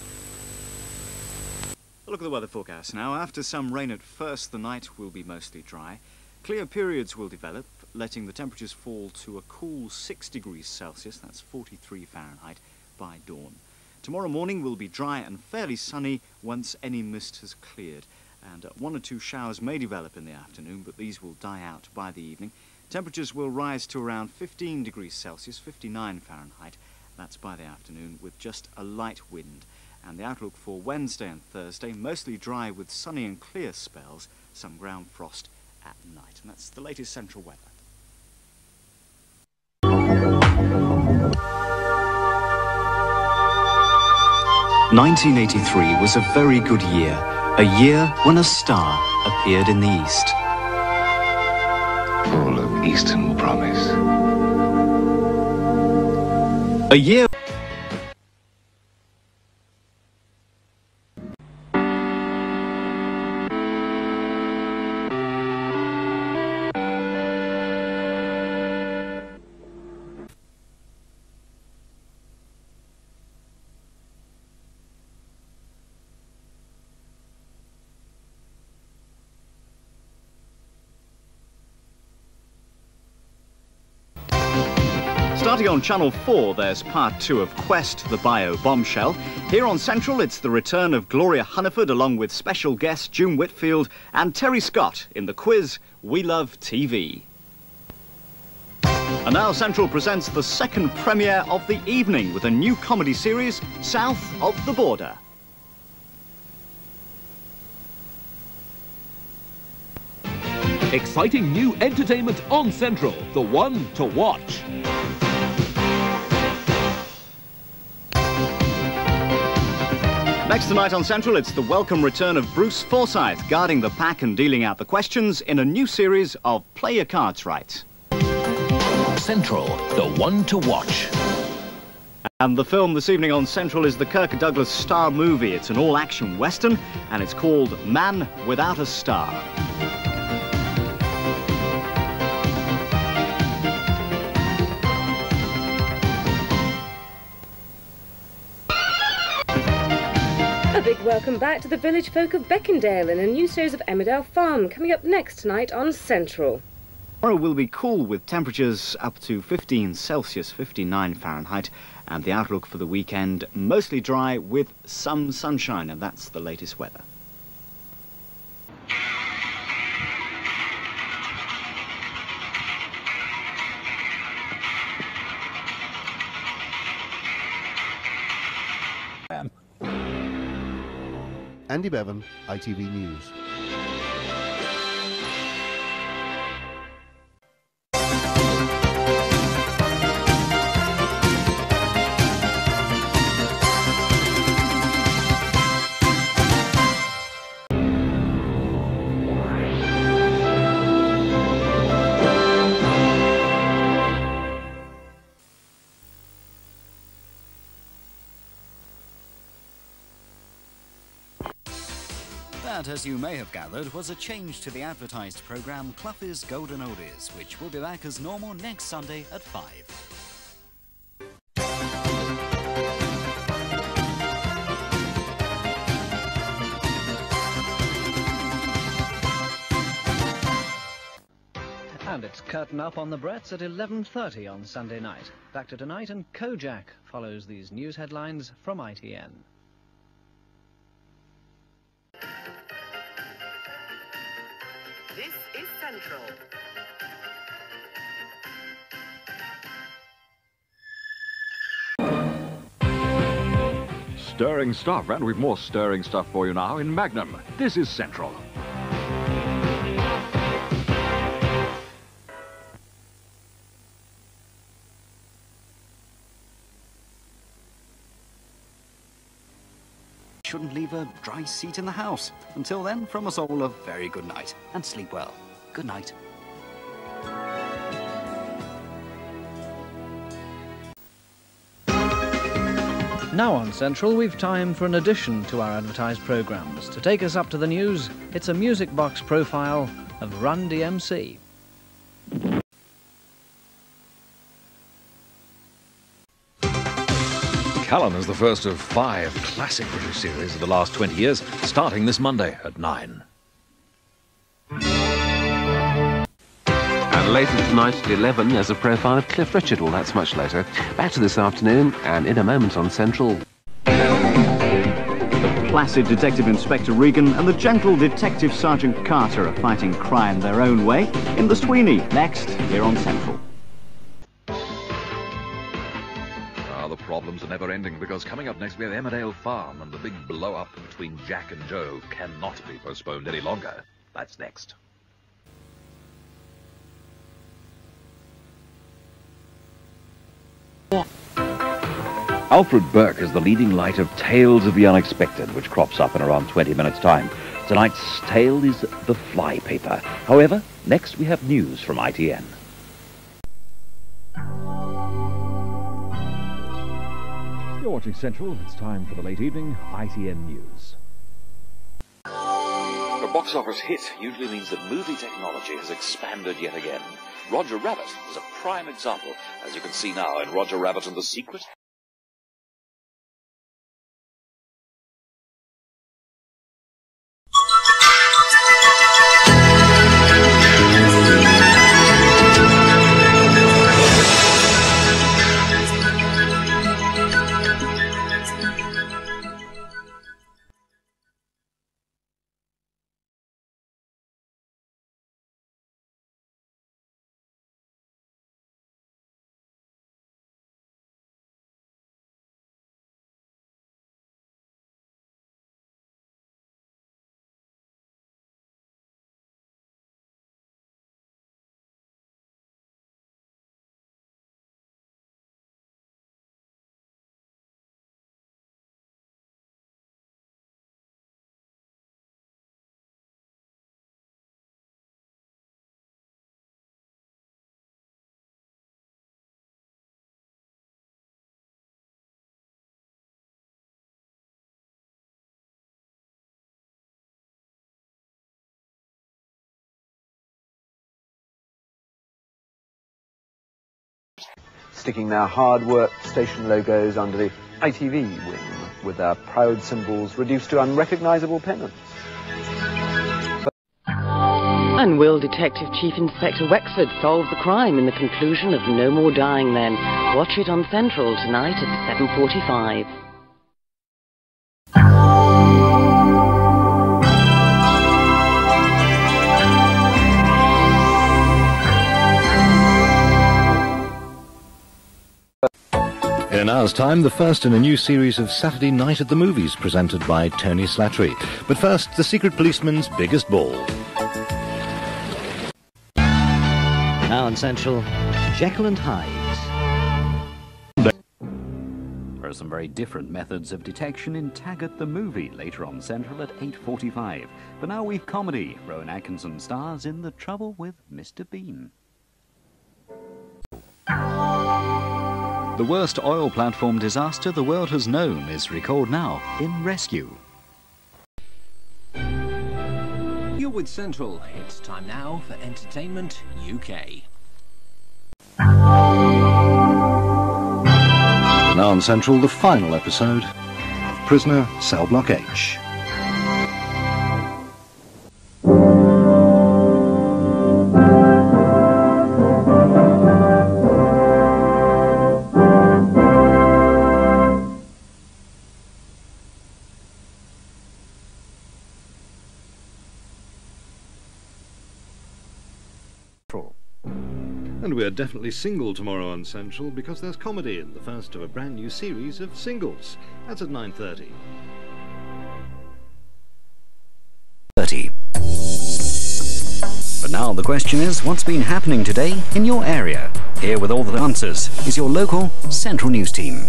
A look at the weather forecast now. After some rain at first, the night will be mostly dry. Clear periods will develop, letting the temperatures fall to a cool 6 degrees Celsius, that's 43 Fahrenheit, by dawn. Tomorrow morning will be dry and fairly sunny once any mist has cleared. And one or two showers may develop in the afternoon, but these will die out by the evening. Temperatures will rise to around 15 degrees Celsius, 59 Fahrenheit. That's by the afternoon, with just a light wind. And the outlook for Wednesday and Thursday, mostly dry with sunny and clear spells, some ground frost at night. And that's the latest Central weather. "1983 was a very good year. A year when a star appeared in the east. Full of Eastern promise. A year... Starting on Channel 4, there's part 2 of Quest, the Bio Bombshell. Here on Central, it's the return of Gloria Hunniford along with special guest June Whitfield and Terry Scott in the quiz We Love TV. And now Central presents the second premiere of the evening with a new comedy series, South of the Border. Exciting new entertainment on Central, the one to watch. Next tonight on Central, it's the welcome return of Bruce Forsyth, guarding the pack and dealing out the questions in a new series of Play Your Cards Right. Central, the one to watch. And the film this evening on Central is the Kirk Douglas star movie. It's an all-action western, and it's called Man Without a Star. A big welcome back to the village folk of Beckendale and a new series of Emmerdale Farm coming up next tonight on Central. Tomorrow will be cool with temperatures up to 15 Celsius, 59 Fahrenheit, and the outlook for the weekend mostly dry with some sunshine, and that's the latest weather. Andy Bevan, ITV News. That, as you may have gathered, was a change to the advertised programme Clough's Golden Oldies, which will be back as normal next Sunday at 5. And it's curtain up on the Bretts at 11:30 on Sunday night. Back to tonight, and Kojak follows these news headlines from ITN. This is Central. Stirring stuff, and we've more stirring stuff for you now in Magnum. This is Central. Shouldn't leave a dry seat in the house. Until then, from us all, a very good night. And sleep well. Good night. Now on Central, we've time for an addition to our advertised programmes. To take us up to the news, it's a music box profile of Run DMC. Callan is the first of 5 classic British series of the last 20 years, starting this Monday at 9. And later tonight at 11, there's a profile of Cliff Richard. Well, that's much later. Back to this afternoon, and in a moment on Central. The placid Detective Inspector Regan and the gentle Detective Sergeant Carter are fighting crime their own way in The Sweeney, next here on Central. The problems are never ending, because coming up next we have Emmerdale Farm, and the big blow-up between Jack and Joe cannot be postponed any longer. That's next. Alfred Burke is the leading light of Tales of the Unexpected, which crops up in around 20 minutes' time. Tonight's tale is The Flypaper. However, next we have news from ITN. You're watching Central. It's time for the late evening ITN News. A box office hit usually means that movie technology has expanded yet again. Roger Rabbit is a prime example, as you can see now in Roger Rabbit and the Secret sticking their hard-worked station logos under the ITV wing, with their proud symbols reduced to unrecognisable pennants. And will Detective Chief Inspector Wexford solve the crime in the conclusion of No More Dying Men? Watch it on Central tonight at 7:45. In an hour's time, the first in a new series of Saturday Night at the Movies presented by Tony Slattery. But first, the Secret Policeman's biggest ball. Now on Central, Jekyll and Hyde. There are some very different methods of detection in Taggart the Movie, later on Central at 8:45. But now we've comedy. Rowan Atkinson stars in The Trouble with Mr. Bean. The worst oil platform disaster the world has known is recalled now in Rescue. You're with Central. It's time now for Entertainment UK. Now on Central, the final episode of Prisoner Cell Block H. And we're definitely single tomorrow on Central because there's comedy in the first of a brand new series of singles. That's at 9:30. But now the question is, what's been happening today in your area? Here with all the answers is your local Central News team.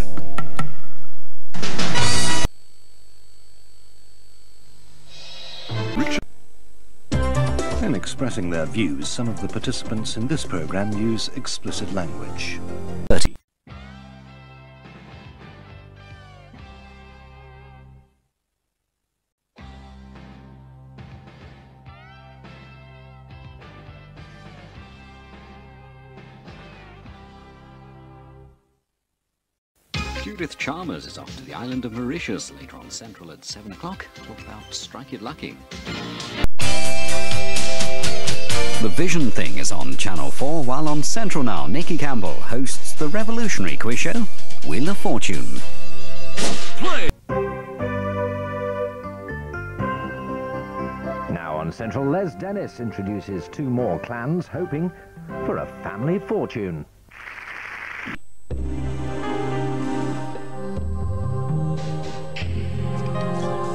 In expressing their views, some of the participants in this program use explicit language. 30. Judith Chalmers is off to the island of Mauritius later on Central at 7 o'clock. Talk about Strike It Lucky. The Vision Thing is on Channel 4, while on Central now, Nicky Campbell hosts the revolutionary quiz show, Wheel of Fortune. Play! Now on Central, Les Dennis introduces two more clans hoping for a family fortune.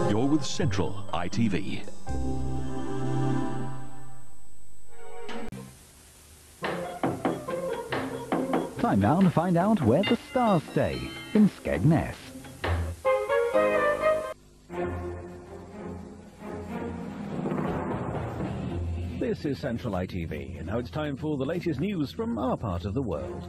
You're with Central ITV. Time now to find out where the stars stay in Skegness. This is Central ITV, and now it's time for the latest news from our part of the world.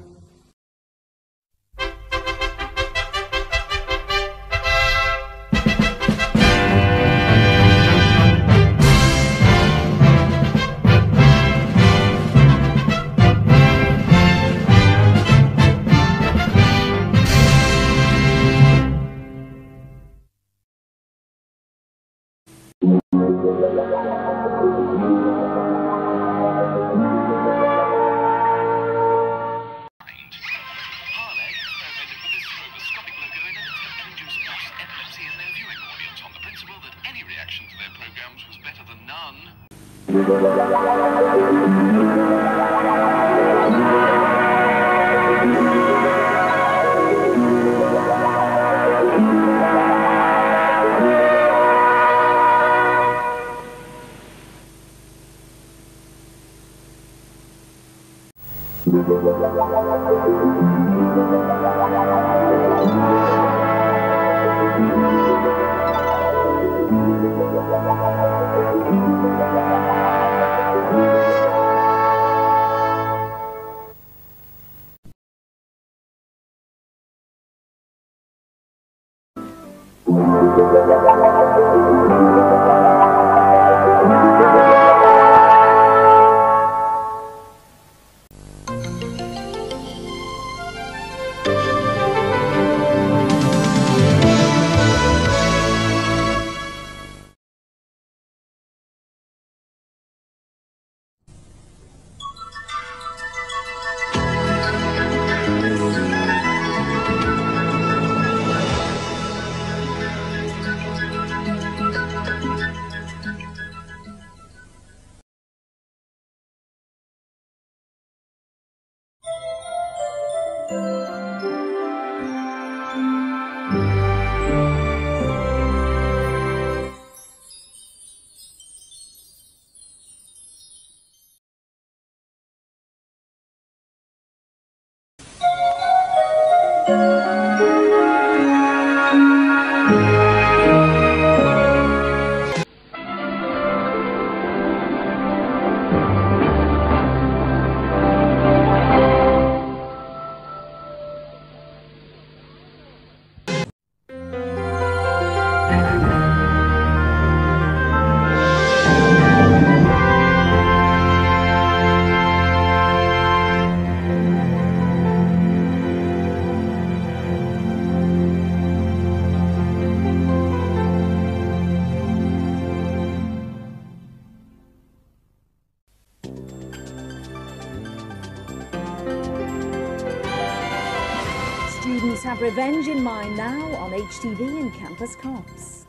Students have revenge in mind now on HTV and Campus Cops.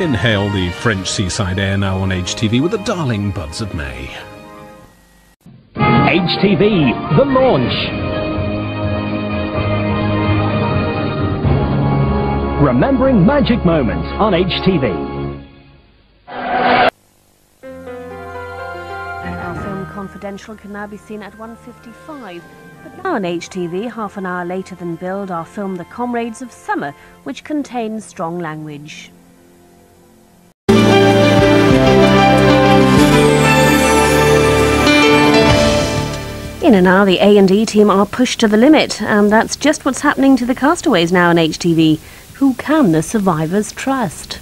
Inhale the French seaside air now on HTV with the darling buds of May. HTV, The Launch. Remembering magic moments on HTV. Our film Confidential can now be seen at 1:55. But now on HTV, half an hour later than billed, our film The Comrades of Summer, which contains strong language. In an hour, the A&E team are pushed to the limit, and that's just what's happening to the castaways now on HTV. Who can the survivors trust?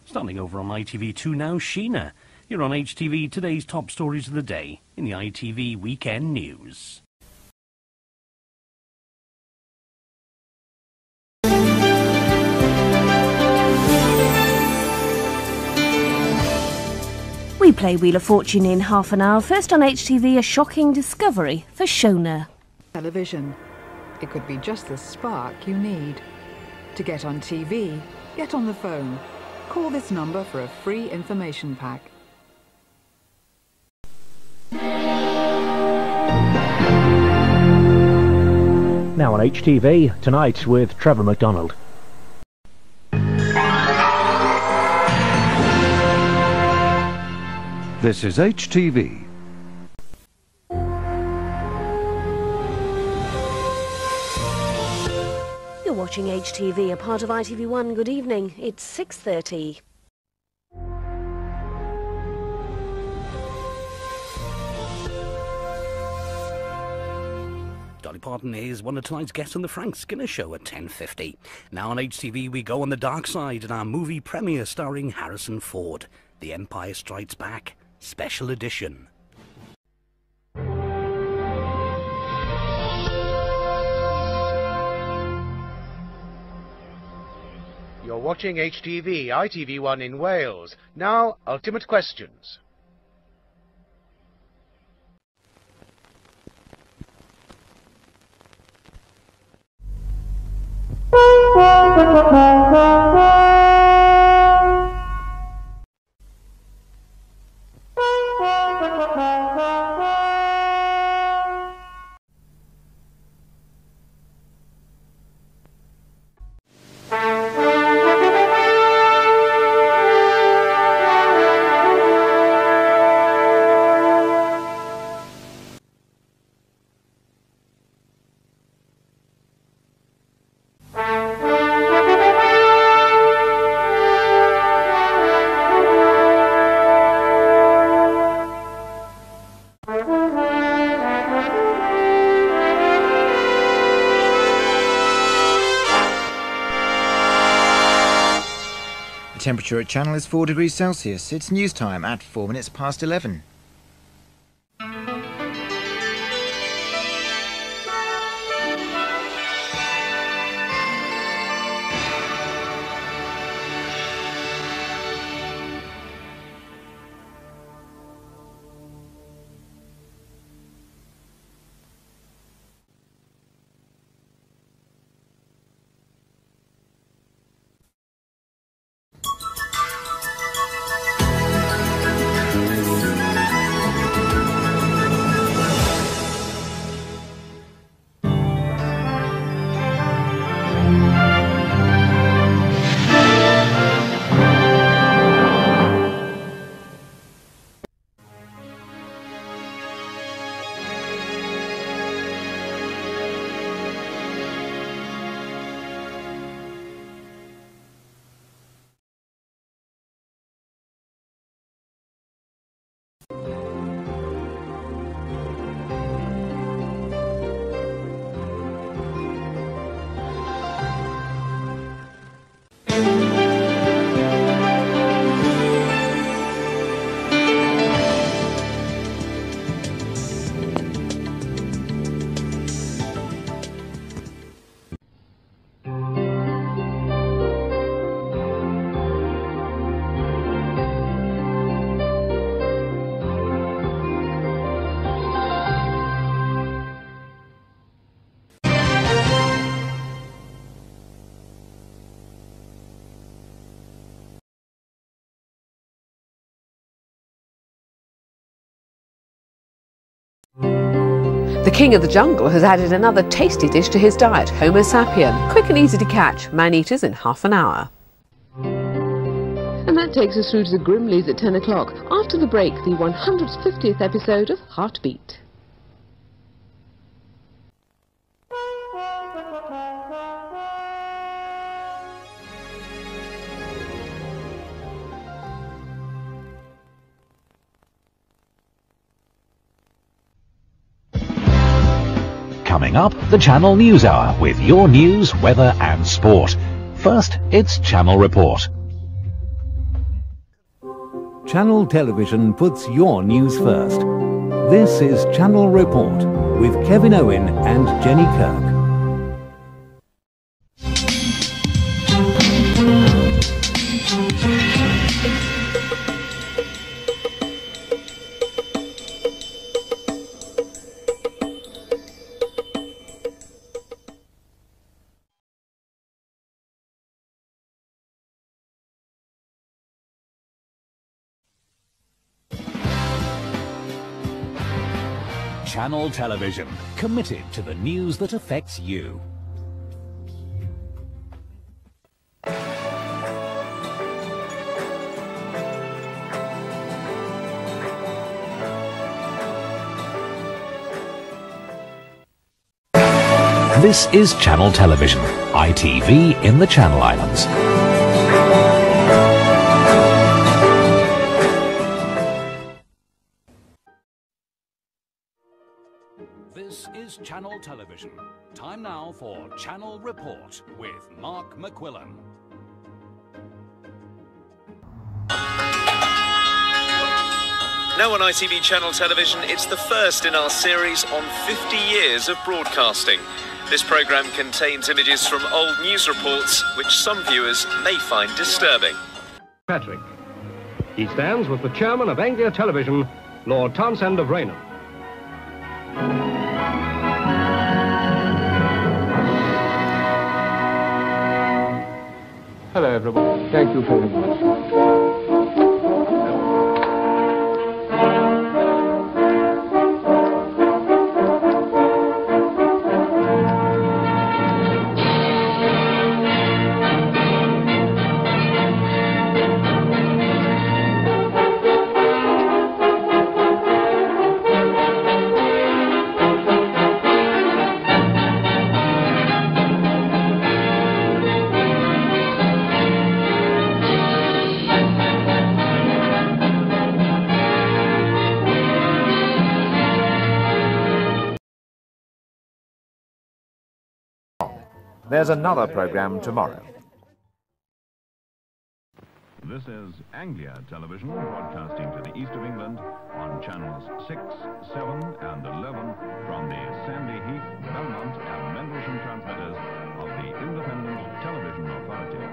Starting over on ITV2 now, Sheena. You're on HTV, today's top stories of the day in the ITV Weekend News. We play Wheel of Fortune in half an hour. First on HTV, a shocking discovery for Shona. Television. It could be just the spark you need. To get on TV, get on the phone. Call this number for a free information pack. Now on HTV, tonight with Trevor McDonald. This is HTV. You're watching HTV, a part of ITV1. Good evening. It's 6:30. Dolly Parton is one of tonight's guests on the Frank Skinner Show at 10:50. Now on HTV, we go on the dark side in our movie premiere starring Harrison Ford, The Empire Strikes Back, Special Edition. You're watching HTV, ITV1 in Wales. Now, Ultimate Questions. The temperature at Channel is 4 degrees Celsius. It's news time at 4 minutes past 11. The king of the jungle has added another tasty dish to his diet, Homo sapien. Quick and easy to catch, man-eaters in half an hour. And that takes us through to the Grimleys at 10 o'clock. After the break, the 150th episode of Heartbeat. Coming up, the Channel News Hour with your news, weather and sport. First, it's Channel Report. Channel Television puts your news first. This is Channel Report with Kevin Owen and Jenny Kirk. Channel Television, committed to the news that affects you. This is Channel Television, ITV in the Channel Islands. This is Channel Television. Time now for Channel Report with Mark McQuillan. Now on ITV Channel Television, it's the first in our series on 50 years of broadcasting. This programme contains images from old news reports, which some viewers may find disturbing. Patrick. He stands with the chairman of Anglia Television, Lord Townshend of Rainham. Hello, everyone. Thank you very much. There's another programme tomorrow. This is Anglia Television, broadcasting to the east of England on channels 6, 7 and 11 from the Sandy Heath, Belmont and Mendlesham transmitters of the Independent Television Authority.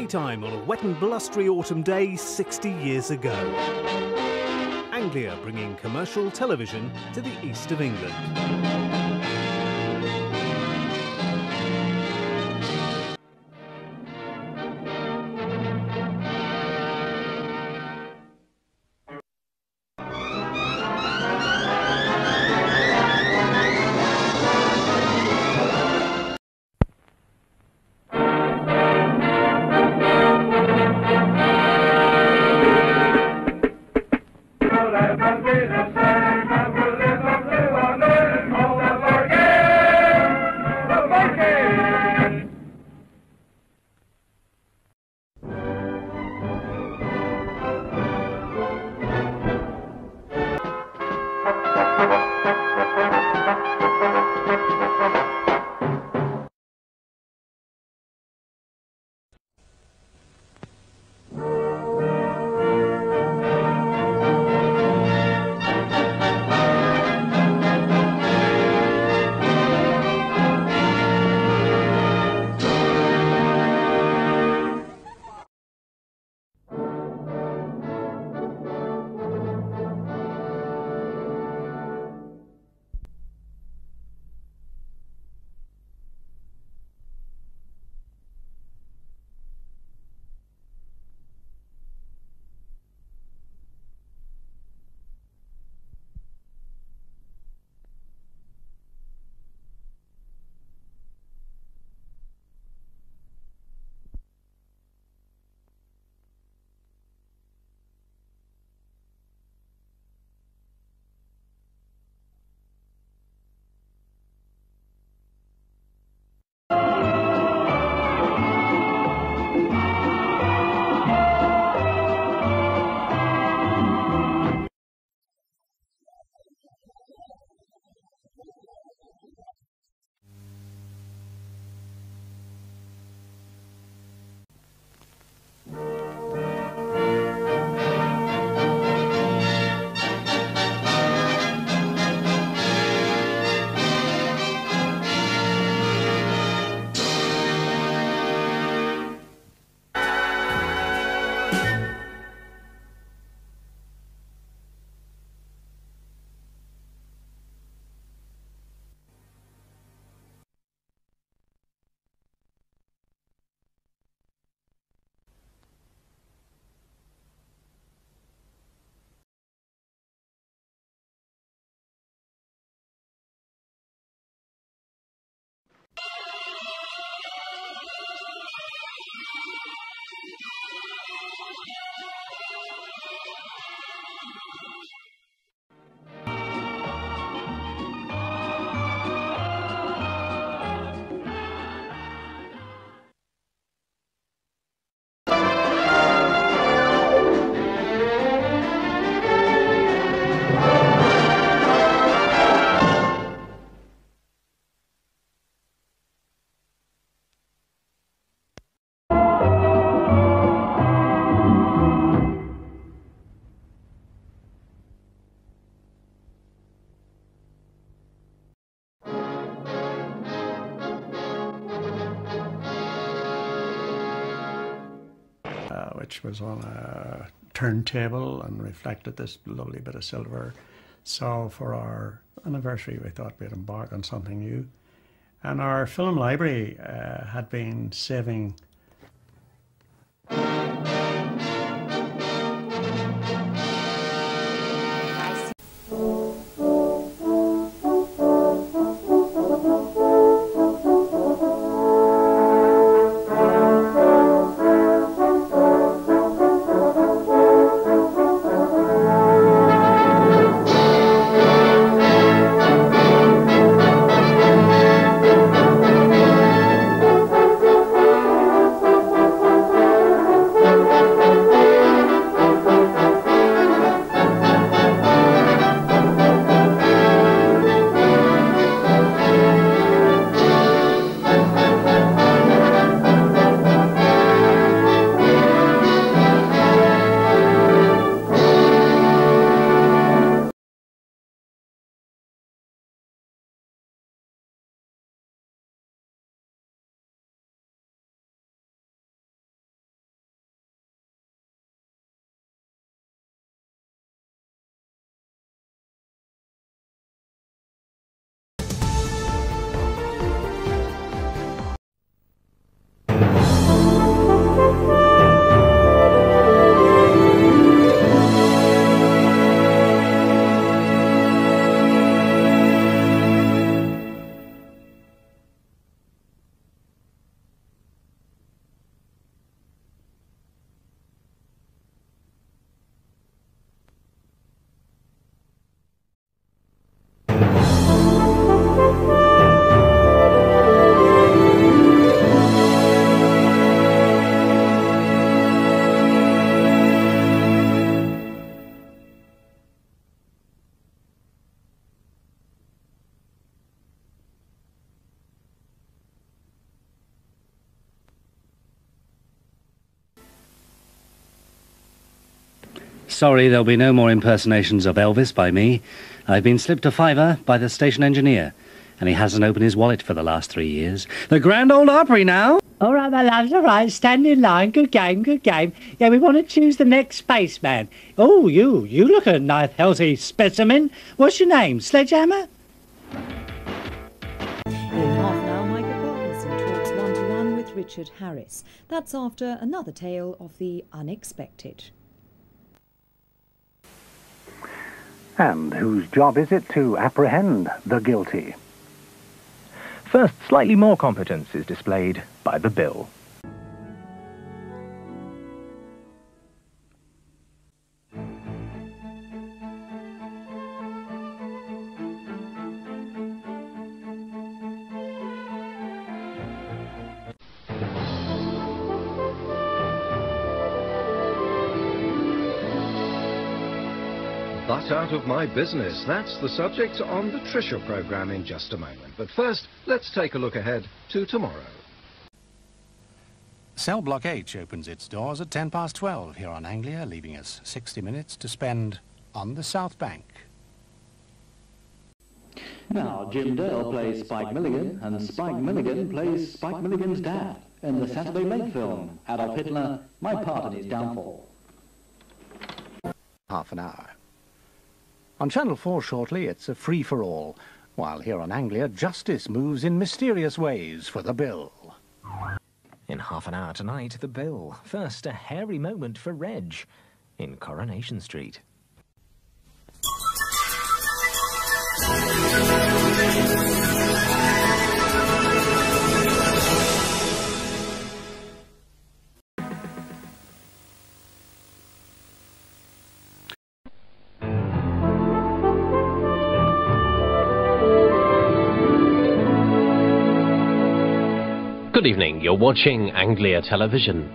Time on a wet and blustery autumn day 60 years ago. Anglia bringing commercial television to the east of England. which was on a turntable and reflected this lovely bit of silver. So for our anniversary, we thought we'd embark on something new. And our film library had been saving Sorry, there'll be no more impersonations of Elvis by me. I've been slipped a fiver by the station engineer, and he hasn't opened his wallet for the last 3 years. The Grand Ole Opry now! All right, my loves, all right. Stand in line. Good game, good game. Yeah, we want to choose the next spaceman. Oh, you look a nice, healthy specimen. What's your name, Sledgehammer? In half an hour, Michael Parkinson talks one-to-one with Richard Harris. That's after another tale of the unexpected. And whose job is it to apprehend the guilty? First, slightly more competence is displayed by the Bill. But out of my business, that's the subject on the Trisha programme in just a moment. But first, let's take a look ahead to tomorrow. Cell Block H opens its doors at 12:10 here on Anglia, leaving us 60 minutes to spend on the South Bank. Now, Jim Dale plays Spike Milligan, and Spike Milligan plays Spike Milligan's dad in the Saturday Late film, Adolf Hitler, My Part in His Downfall. Half an hour. On Channel 4 shortly, it's a free-for-all, while here on Anglia, justice moves in mysterious ways for the Bill. In half an hour tonight, the Bill. First, a hairy moment for Reg in Coronation Street. Good evening, you're watching Anglia Television.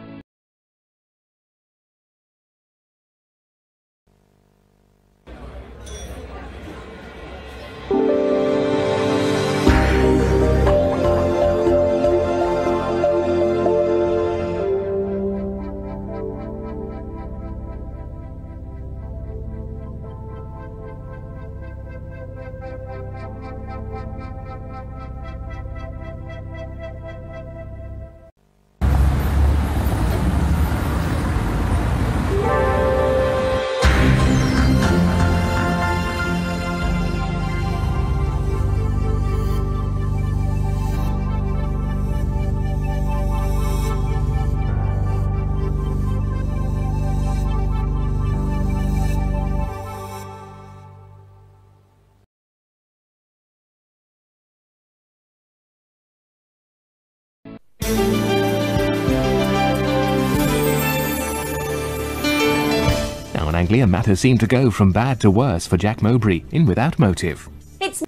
Anglia, matters seem to go from bad to worse for Jack Mowbray in Without Motive. It's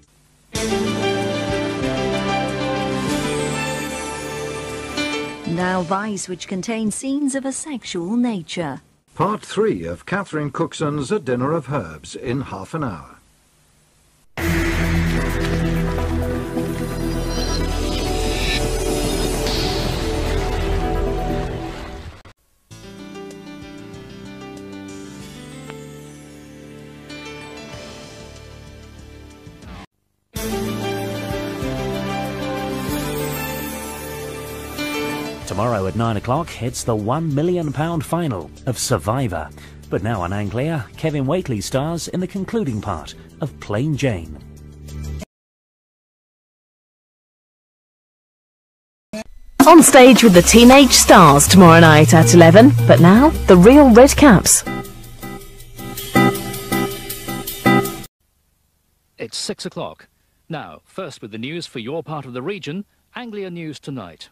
Now Vice, which contains scenes of a sexual nature. Part 3 of Catherine Cookson's A Dinner of Herbs in half an hour. Tomorrow at 9 o'clock, it's the £1 million final of Survivor. But now on Anglia, Kevin Whately stars in the concluding part of Plain Jane. On stage with the Teenage Stars tomorrow night at 11. But now, the real Red Caps. It's 6 o'clock. Now, first with the news for your part of the region, Anglia News Tonight.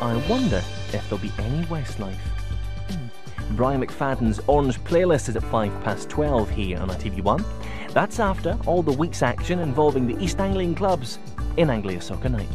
I wonder if there'll be any Westlife. Brian McFadden's Orange Playlist is at 12:05 here on ITV1. That's after all the week's action involving the East Anglian clubs in Anglia Soccer Night.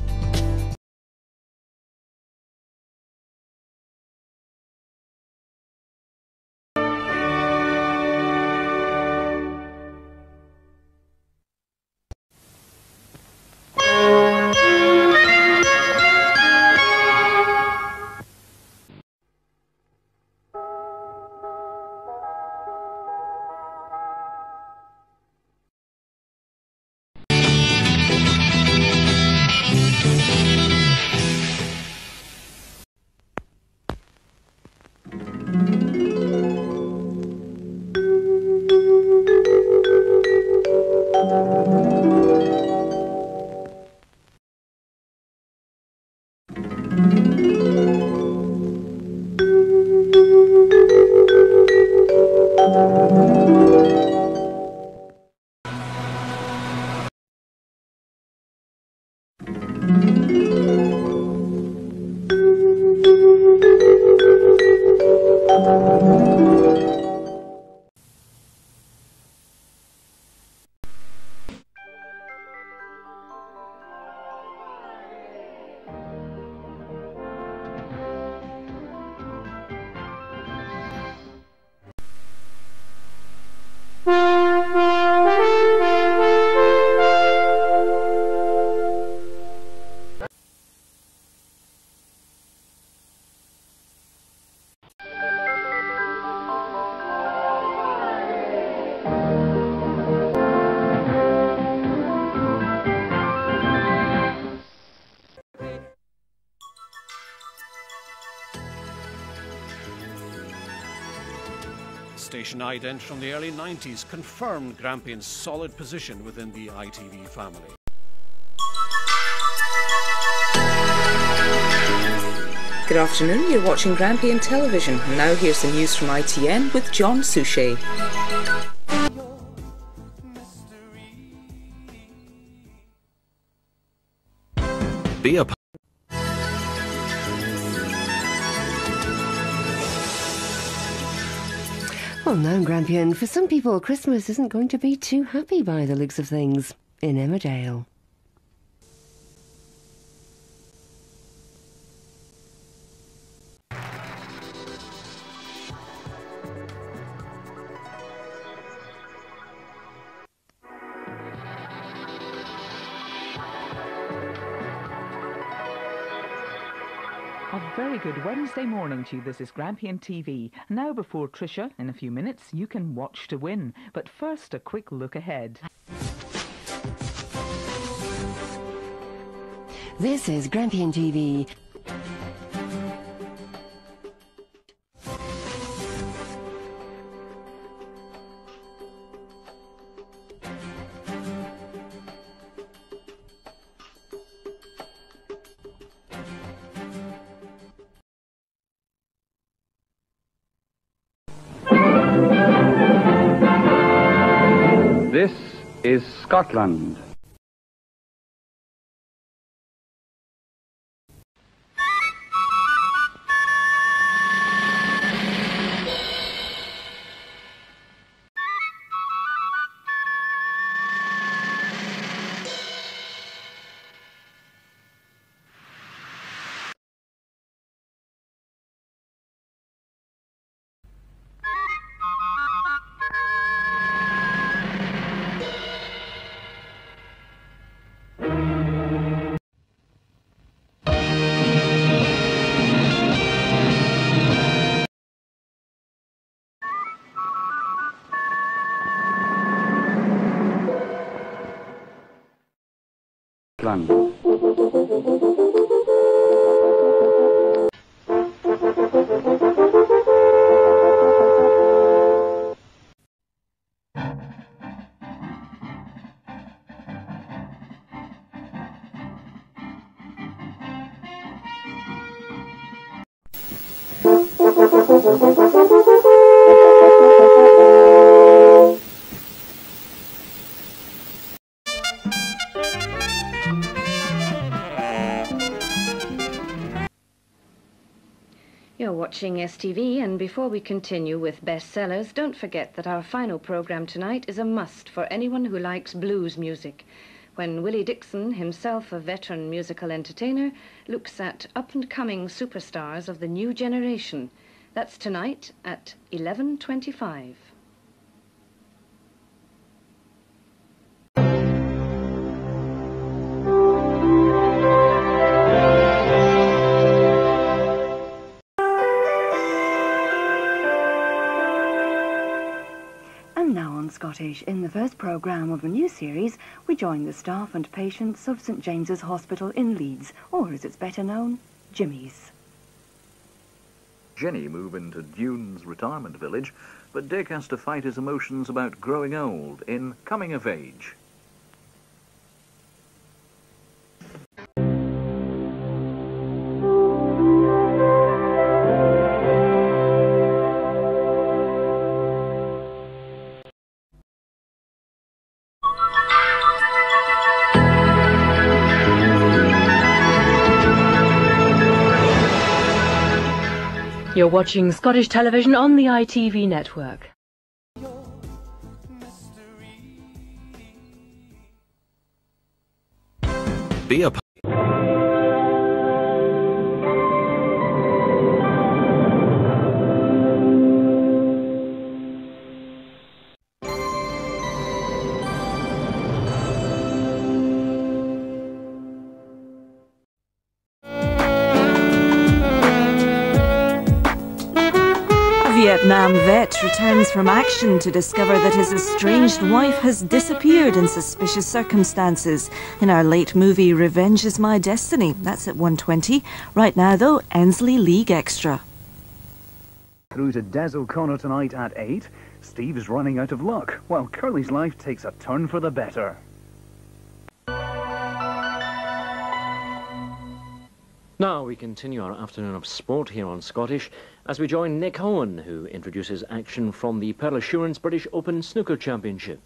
Station ident from the early 90s confirmed Grampian's solid position within the ITV family. Good afternoon, you're watching Grampian Television. And now here's the news from ITN with John Suchet. Be a Well, now, Grampian, for some people, Christmas isn't going to be too happy by the looks of things in Emmerdale. A very good Wednesday morning to you. This is Grampian TV. Now before Tricia, in a few minutes, you can watch to win. But first, a quick look ahead. This is Grampian TV. This is Scotland. London. You're watching STV, and before we continue with bestsellers, don't forget that our final program tonight is a must for anyone who likes blues music, when Willie Dixon, himself a veteran musical entertainer, looks at up-and-coming superstars of the new generation. That's tonight at 11:25. And now on Scottish, in the first programme of a new series, we join the staff and patients of St James's Hospital in Leeds, or as it's better known, Jimmy's. Jenny move into Dunes retirement village, but Dick has to fight his emotions about growing old in Coming of Age. You're watching Scottish television on the ITV network. Be a Vietnam vet returns from action to discover that his estranged wife has disappeared in suspicious circumstances in our late movie Revenge is My Destiny. That's at 1:20. Right now, though, Ensley League Extra. Through to Des O'Connor tonight at 8. Steve is running out of luck, while Curly's life takes a turn for the better. Now we continue our afternoon of sport here on Scottish as we join Nick Owen, who introduces action from the Pearl Assurance British Open Snooker Championship.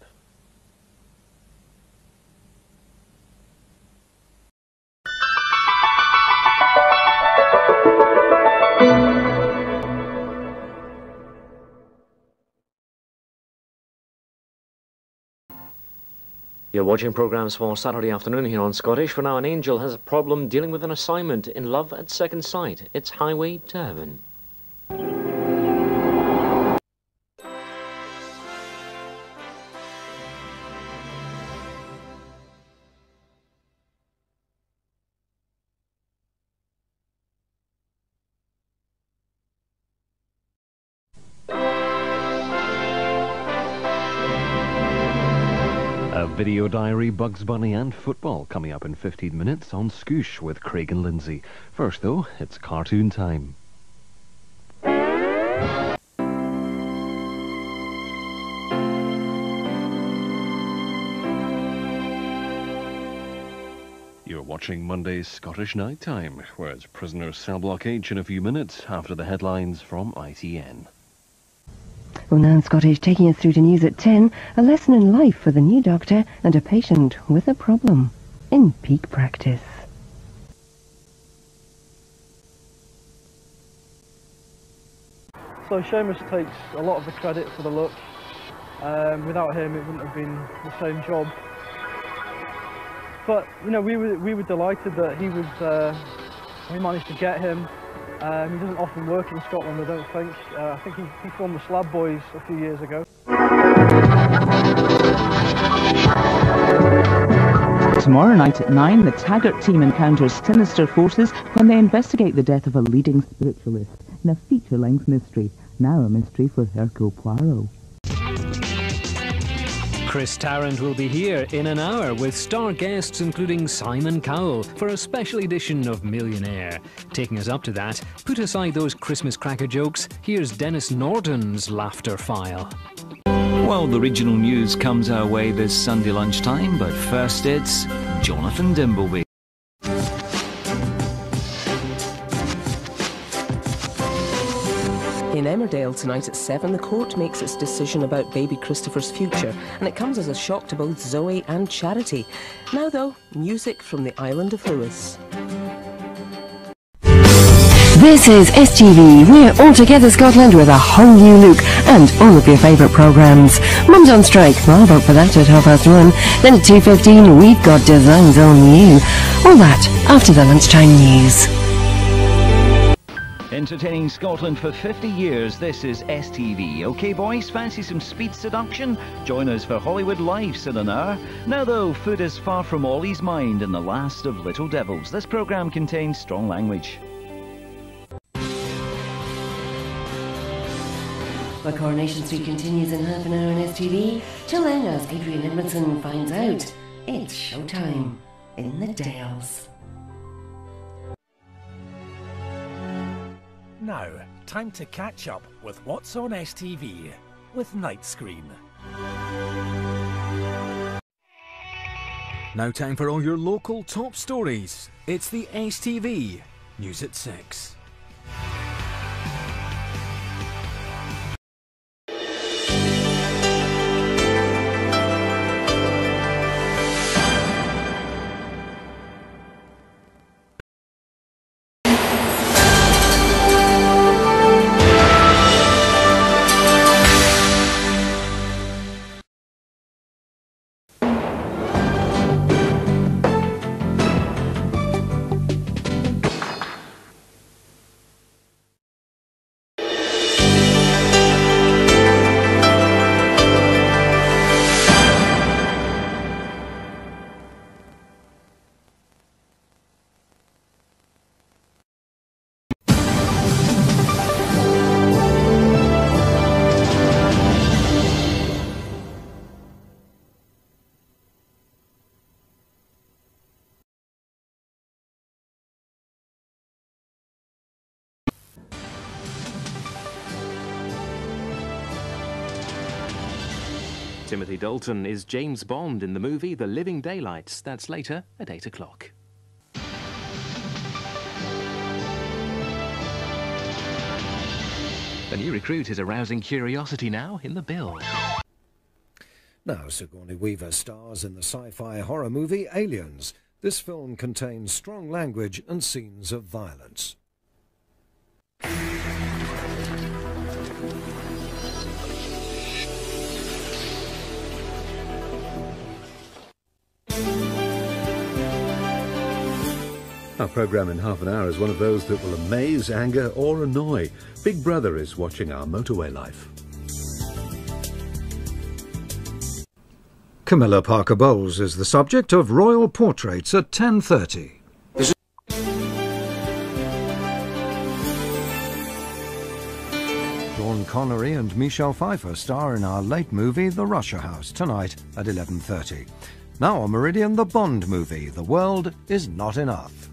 You're watching programmes for Saturday afternoon here on Scottish. For now, an angel has a problem dealing with an assignment in Love at Second Sight. It's Highway to Heaven. Video diary, Bugs Bunny and football coming up in 15 minutes on Scoosh with Craig and Lindsay. First though, it's cartoon time. You're watching Monday's Scottish Night Time, where it's Prisoner Cell Block H in a few minutes after the headlines from ITN. Well, now in Scottish, taking us through to news at 10, a lesson in life for the new doctor and a patient with a problem in peak practice. So Seamus takes a lot of the credit for the look. Without him, it wouldn't have been the same job. But you know, we were delighted that he was. We managed to get him. He doesn't often work in Scotland, I don't think. I think he formed the Slab Boys a few years ago. Tomorrow night at 9, the Taggart team encounters sinister forces when they investigate the death of a leading spiritualist in a feature-length mystery. Now a mystery for Hercule Poirot. Chris Tarrant will be here in an hour with star guests including Simon Cowell for a special edition of Millionaire. Taking us up to that, put aside those Christmas cracker jokes, here's Dennis Norton's laughter file. Well, the regional news comes our way this Sunday lunchtime, but first it's Jonathan Dimbleby. In Emmerdale tonight at 7, the court makes its decision about baby Christopher's future, and it comes as a shock to both Zoe and Charity. Now though, music from the island of Lewis. This is STV. We're all together Scotland with a whole new look and all of your favourite programmes. Mum's on strike. I'll vote for that at 1:30. Then at 2:15 we've got Designs on You. All that after the lunchtime news. Entertaining Scotland for 50 years, this is STV. OK boys, fancy some speed seduction? Join us for Hollywood Lives in an hour. Now though, food is far from Ollie's mind in The Last of Little Devils. This programme contains strong language. But Coronation Street continues in half an hour on STV. Till then, as Adrian Edmondson finds out, it's showtime in the Dales. Now, time to catch up with what's on STV with Night Screen. Now time for all your local top stories. It's the STV News at 6. Timothy Dalton is James Bond in the movie The Living Daylights. That's later at 8 o'clock. The new recruit is arousing curiosity now in The Bill. Now Sigourney Weaver stars in the sci-fi horror movie Aliens. This film contains strong language and scenes of violence. Our programme in half an hour is one of those that will amaze, anger or annoy. Big Brother is watching our motorway life. Camilla Parker Bowles is the subject of royal portraits at 10:30. Sean Connery and Michelle Pfeiffer star in our late movie The Russia House tonight at 11:30. Now on Meridian, the Bond movie The World Is Not Enough.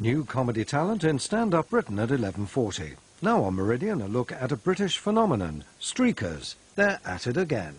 New comedy talent in Stand Up Britain at 11:40. Now on Meridian, a look at a British phenomenon, streakers. They're at it again.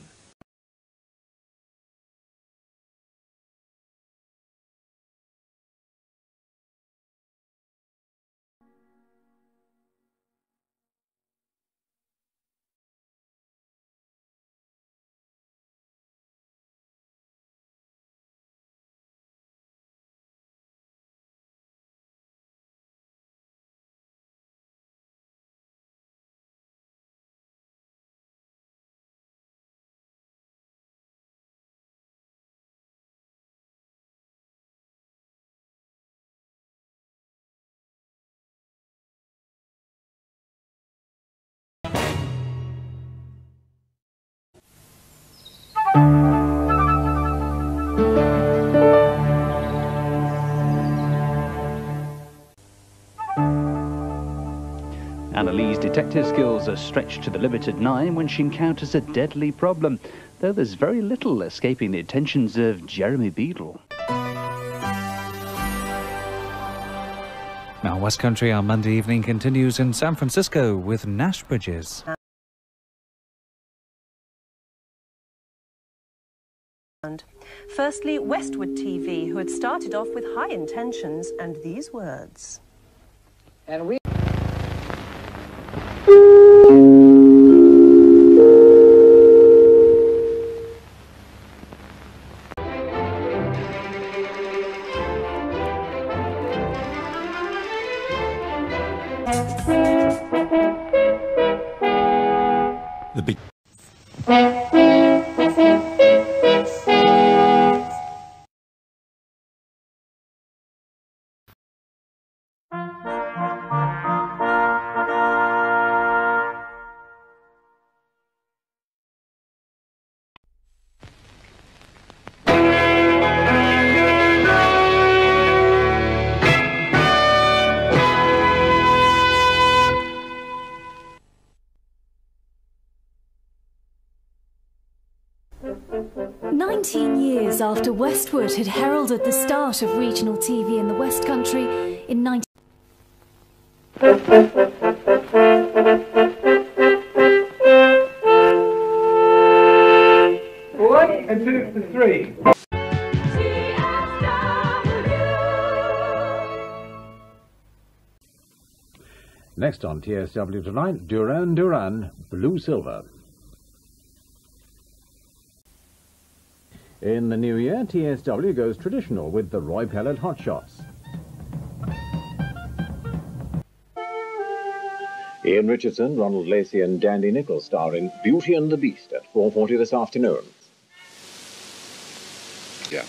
Annalee's detective skills are stretched to the limit at 9 when she encounters a deadly problem. though there's very little escaping the attentions of Jeremy Beadle. Now, West Country on Monday evening continues in San Francisco with Nash Bridges. Firstly, Westwood TV, who had started off with high intentions and these words. And we... The big... 19 years after Westwood had heralded the start of regional TV in the West Country in 19... One and two and three. Next on TSW tonight, Duran Duran, Blue Silver. In the new year, TSW goes traditional with the Roy Pellet Hot Shots. Ian Richardson, Ronald Lacey and Dandy Nichols star in Beauty and the Beast at 4:40 this afternoon. Yeah.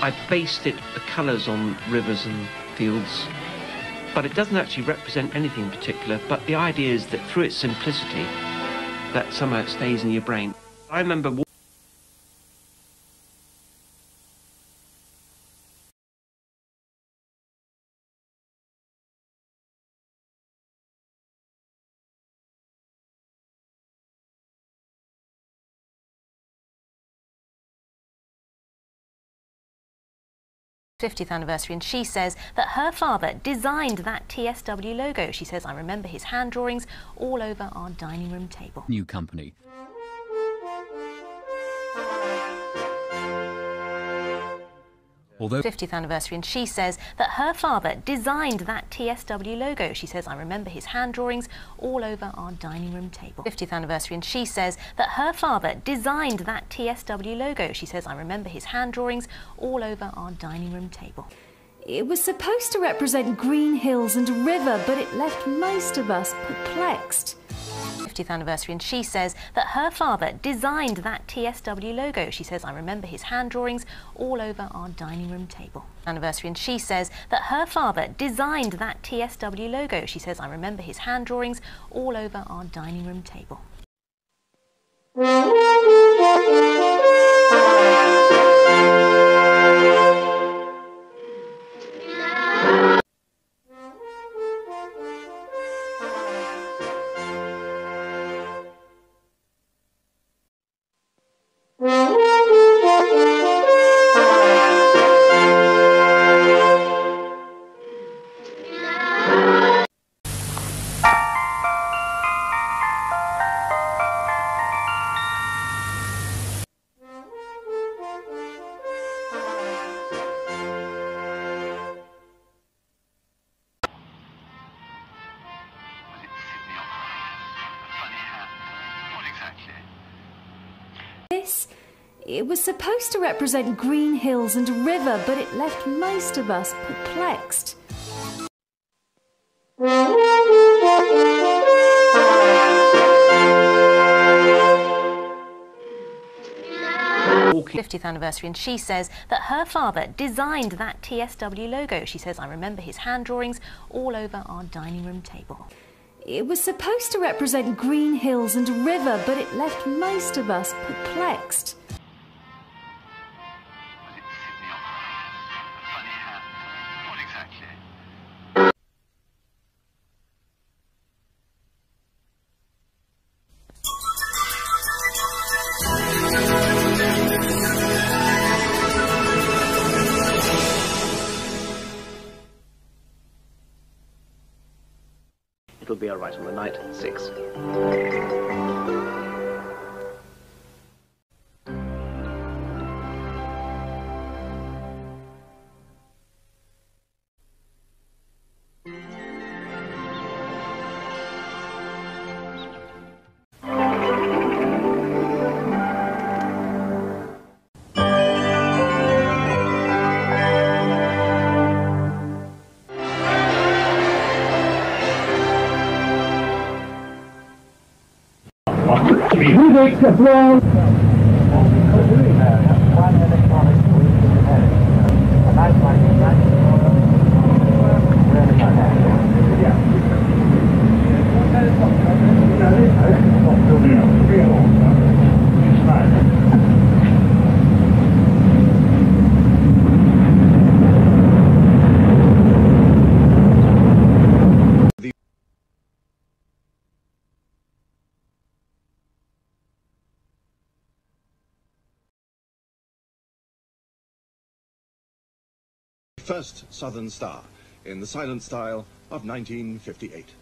I based the colours on rivers and fields, but it doesn't actually represent anything in particular, but the idea is that through its simplicity, that somehow it stays in your brain. I remember 50th anniversary, and she says that her father designed that TSW logo. She says, I remember his hand drawings all over our dining room table. New company. Although 50th anniversary, and she says that her father designed that TSW logo. She says, I remember his hand drawings all over our dining room table. 50th anniversary, and she says that her father designed that TSW logo. She says, I remember his hand drawings all over our dining room table. It was supposed to represent green hills and a river, but it left most of us perplexed. 50th anniversary, and she says that her father designed that TSW logo. She says, I remember his hand drawings all over our dining room table. Anniversary, and she says that her father designed that TSW logo. She says, I remember his hand drawings all over our dining room table. It was supposed to represent green hills and a river, but it left most of us perplexed. 50th anniversary, and she says that her father designed that TSW logo. She says, I remember his hand drawings all over our dining room table. It was supposed to represent green hills and a river, but it left most of us perplexed. It'll be all right on the night. 6. First Southern Star, in the silent style of 1958.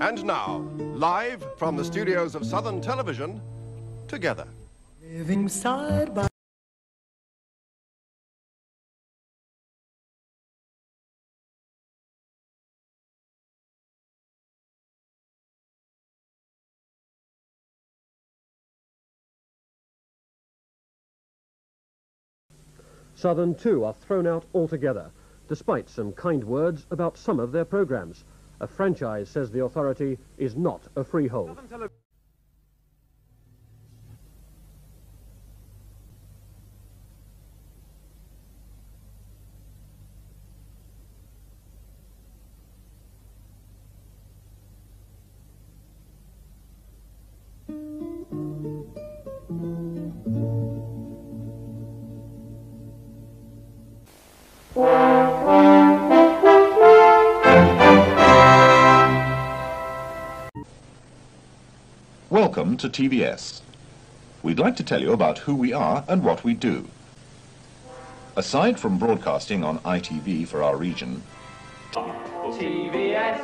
And now, live from the studios of Southern Television, Together. Living side by Southern too are thrown out altogether, despite some kind words about some of their programmes. A franchise, says the authority, is not a freehold. Welcome to TVS. We'd like to tell you about who we are and what we do. Aside from broadcasting on ITV for our region, TVS.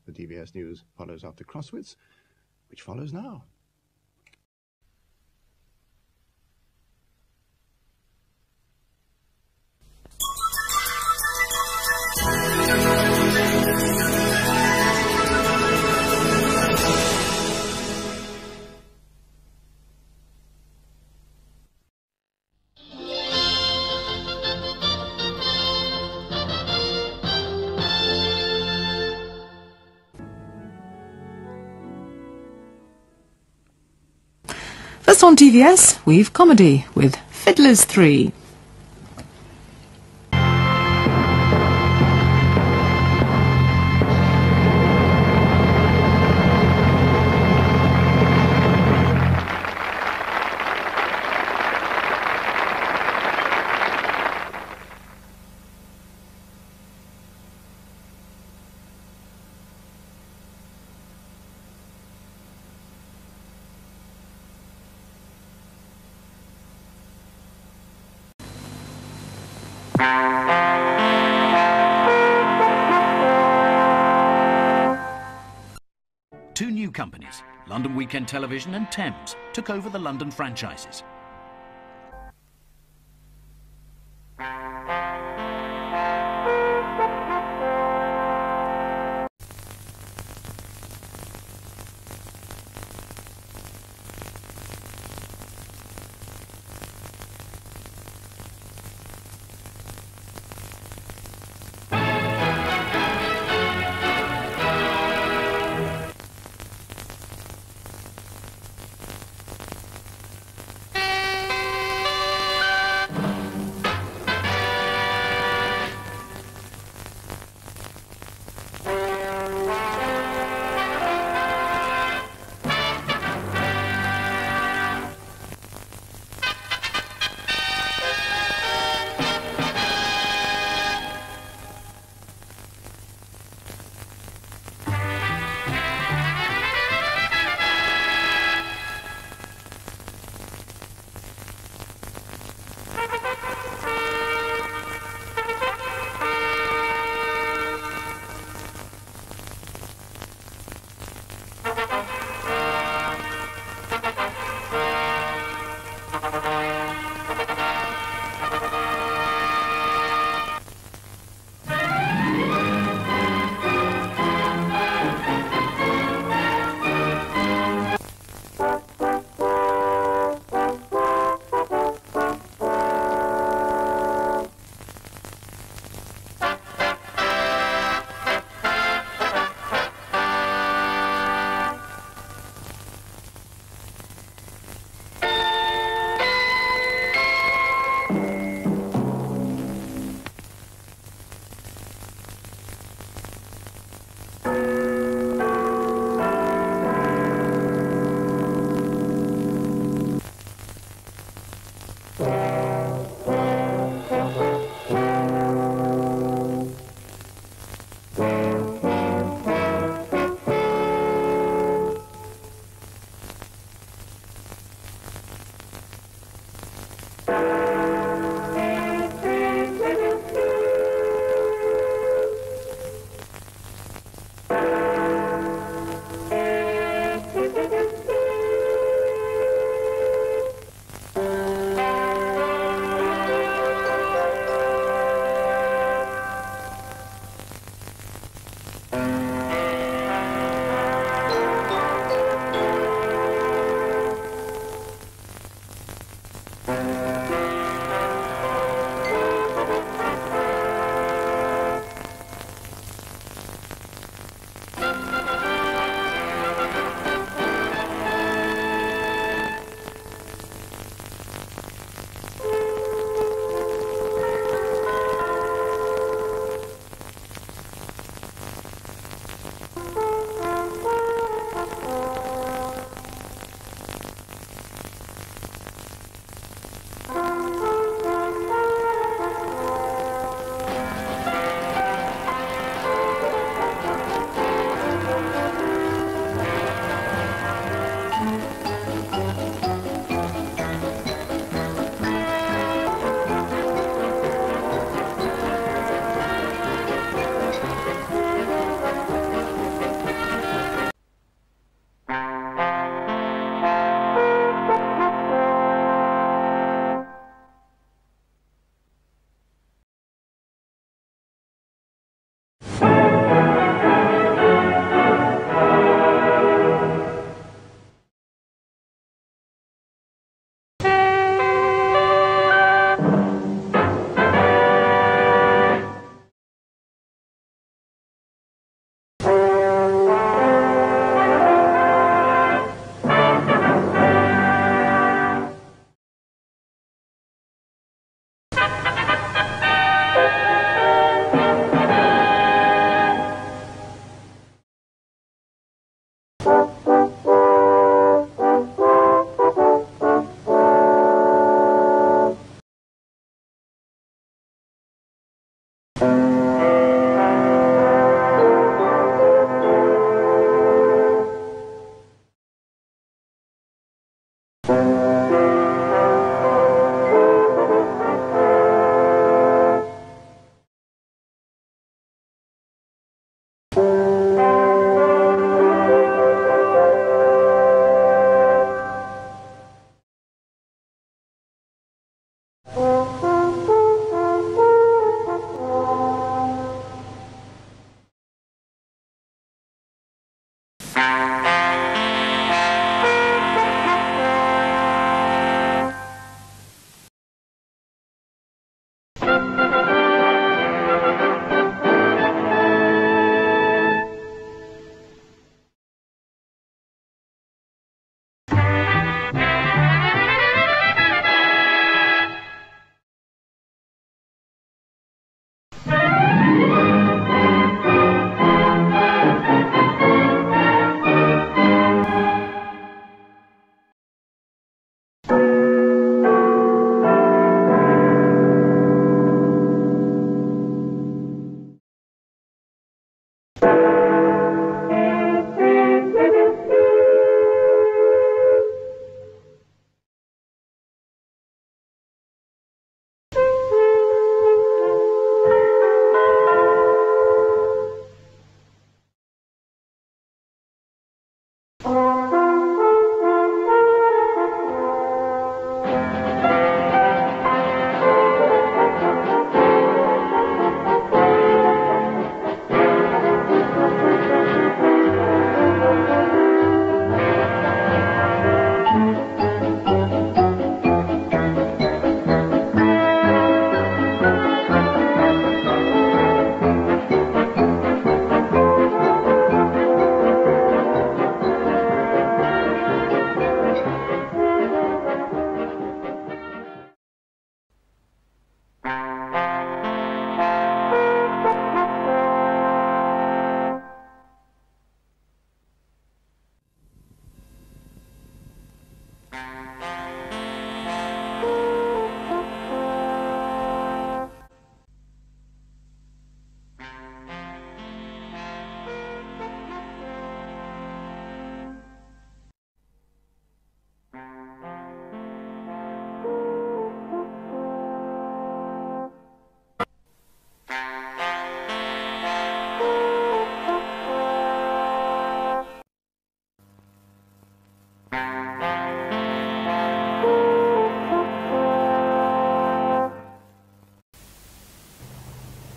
The TVS News follows after Crosswits, which follows now. First on TVS, we've comedy with Fiddlers 3. Two new companies, London Weekend Television and Thames, took over the London franchises.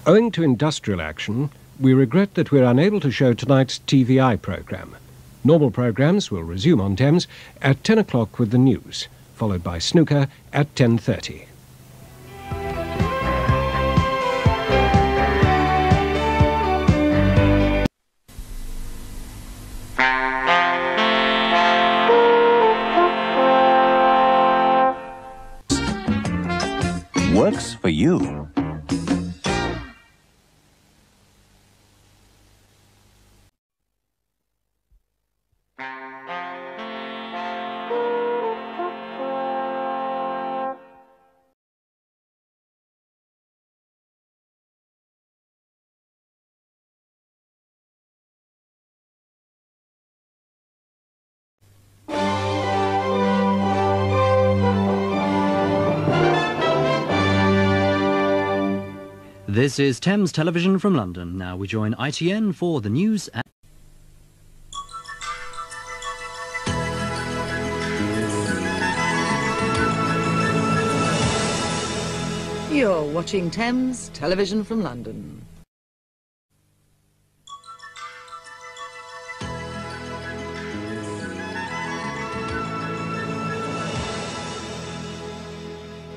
Owing to industrial action, we regret that we're unable to show tonight's TVI programme. Normal programmes will resume on Thames at 10 o'clock with the news, followed by snooker at 10:30. Works for you. This is Thames Television from London. Now we join ITN for the news. You're watching Thames Television from London.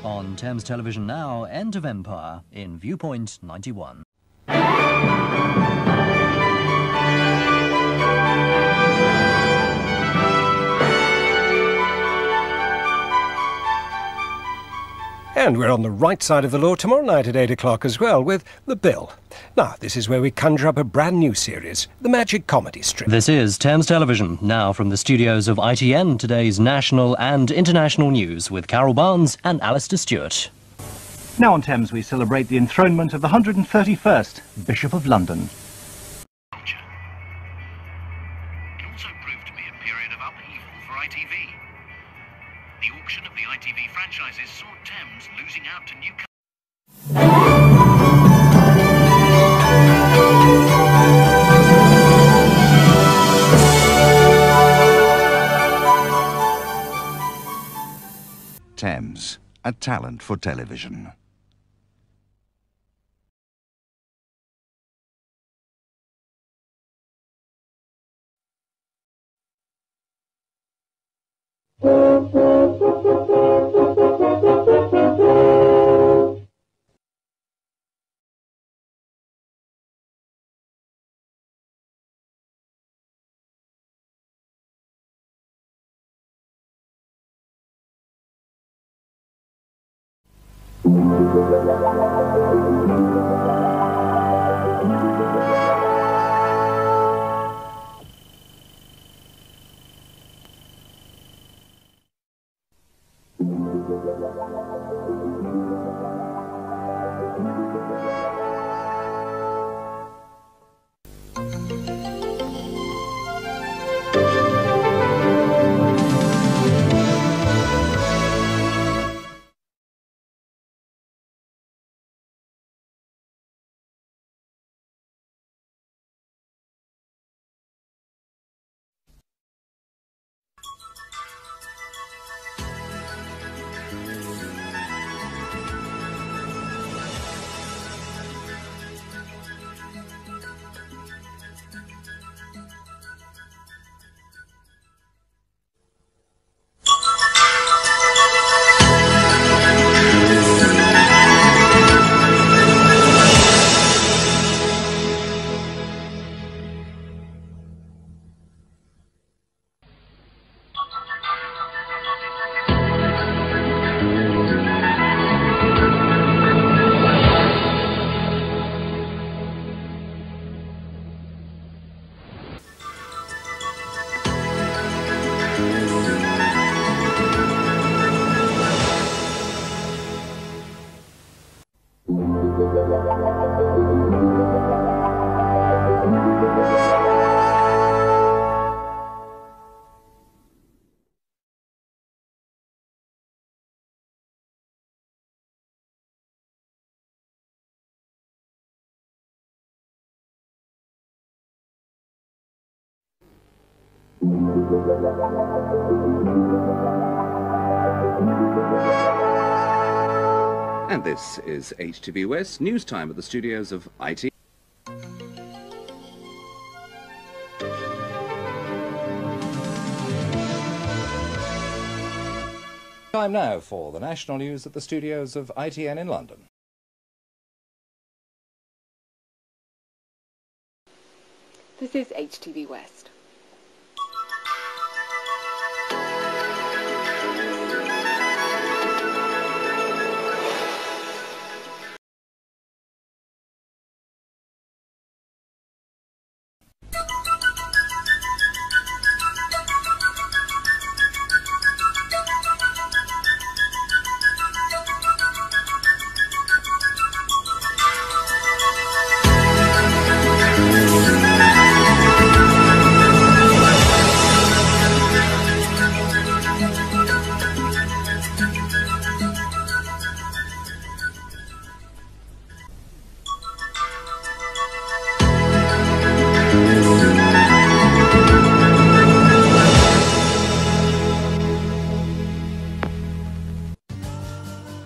On Thames Television now, End of Empire in Viewpoint 91. And we're on the right side of the law tomorrow night at 8 o'clock as well with The Bill. Now, this is where we conjure up a brand new series, the Magic Comedy Strip. This is Thames Television, now from the studios of ITN, today's national and international news with Carol Barnes and Alistair Stewart. Now on Thames we celebrate the enthronement of the 131st Bishop of London. It also proved to be a period of upheaval for ITV. The auction of the ITV franchises saw Thames losing out to Newcastle. Thames, a talent for television. And this is HTV West News Time at the studios of IT. Time now for the national news at the studios of ITN in London. This is HTV West.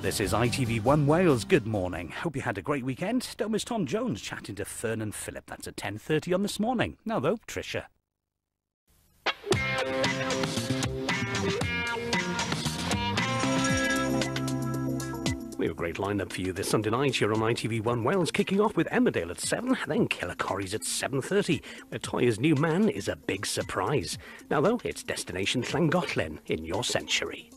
This is ITV1 Wales. Good morning. Hope you had a great weekend. Don't miss Tom Jones chatting to Fern and Philip. That's at 10:30 on this morning. Now though, Tricia. We have a great lineup for you this Sunday night here on ITV1 Wales, kicking off with Emmerdale at 7, then Killer Corries at 7:30, where Toya's new man is a big surprise. Now though, it's Destination Llangollen in your century.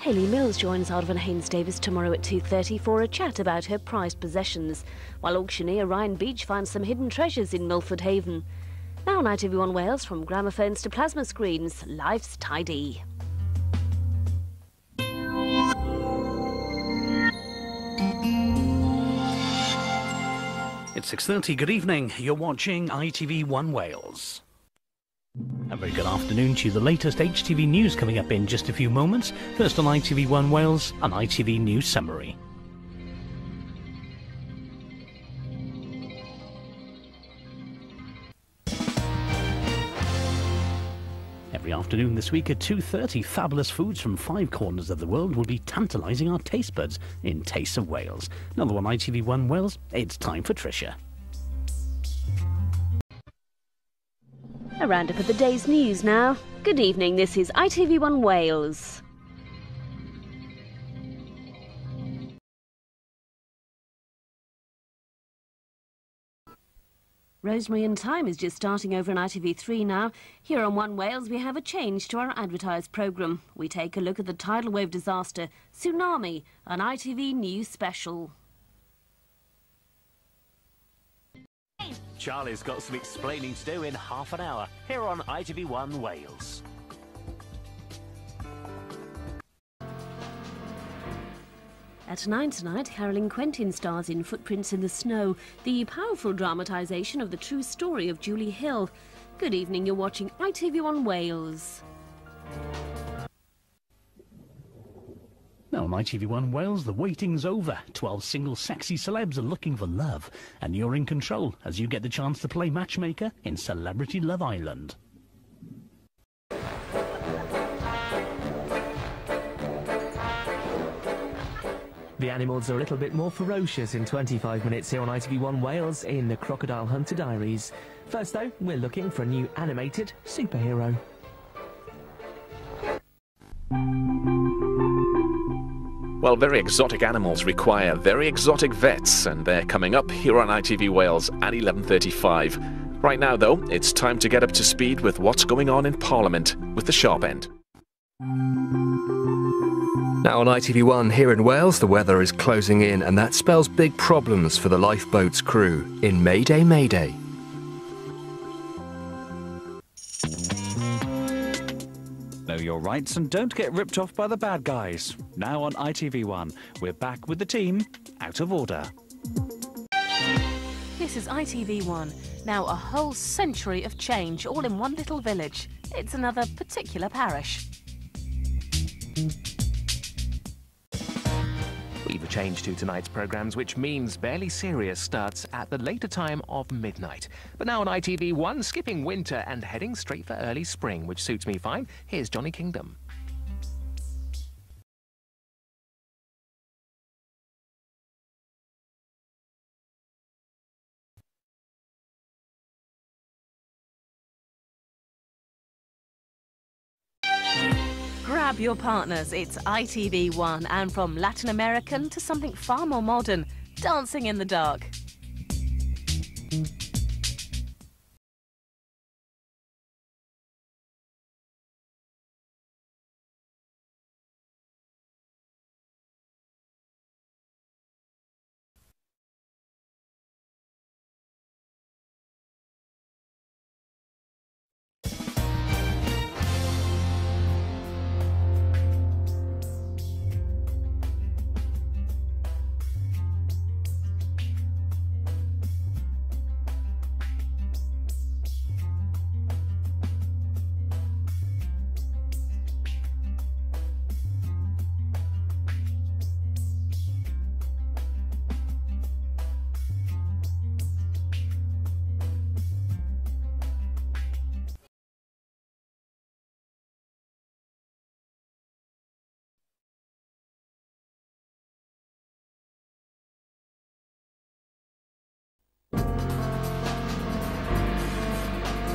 Hayley Mills joins Arden Haynes Davis tomorrow at 2:30 for a chat about her prized possessions, while auctioneer Ryan Beach finds some hidden treasures in Milford Haven. Now on ITV1 Wales, from gramophones to plasma screens, life's tidy. It's 6:30. Good evening. You're watching ITV1 Wales. A very good afternoon to you. The latest HTV news coming up in just a few moments. First on ITV1 Wales, an ITV News Summary. Every afternoon this week at 2:30, fabulous foods from 5 corners of the world will be tantalising our taste buds in Tastes of Wales. Another one, ITV1 Wales, it's time for Tricia. A roundup of the day's news now. Good evening, this is ITV1 Wales. Rosemary and Thyme is just starting over on ITV3 now. Here on One Wales we have a change to our advertised programme. We take a look at the tidal wave disaster, Tsunami, an ITV News special. Charlie's got some explaining to do in half an hour, here on ITV1 Wales. At 9 tonight, Carolyn Quentin stars in Footprints in the Snow, the powerful dramatisation of the true story of Julie Hill. Good evening, you're watching ITV1 Wales. Now on ITV1 Wales, the waiting's over. 12 single sexy celebs are looking for love, and you're in control as you get the chance to play matchmaker in Celebrity Love Island. The animals are a little bit more ferocious in 25 minutes here on ITV1 Wales in the Crocodile Hunter Diaries. First though, we're looking for a new animated superhero. Well, very exotic animals require very exotic vets, and they're coming up here on ITV Wales at 11:35. Right now, though, it's time to get up to speed with what's going on in Parliament with the Sharp End. Now on ITV1 here in Wales, the weather is closing in, and that spells big problems for the lifeboat's crew in Mayday, Mayday. Know your rights and don't get ripped off by the bad guys. Now on ITV1, we're back with the team out of order. This is ITV1. Now a whole century of change all in one little village. It's another particular parish. We've a change to tonight's programmes, which means Barely Serious starts at the later time of midnight. But now on ITV1, skipping winter and heading straight for early spring, which suits me fine. Here's Johnny Kingdom. Grab your partners, it's ITV1, and from Latin American to something far more modern, Dancing in the Dark.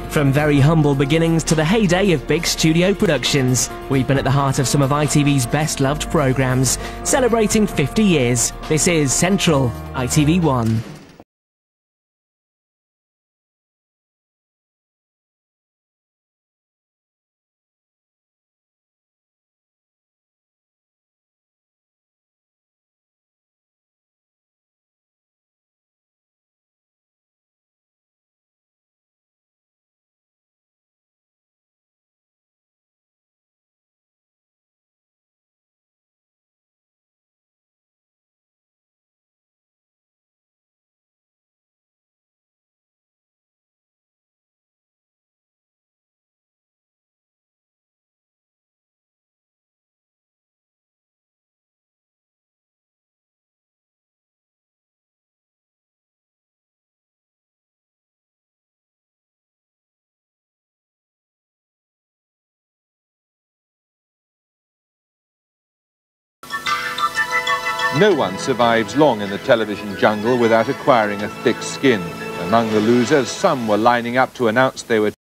From very humble beginnings to the heyday of big studio productions, we've been at the heart of some of ITV's best-loved programmes, celebrating 50 years. This is Central, ITV1. No one survives long in the television jungle without acquiring a thick skin. Among the losers, some were lining up to announce they were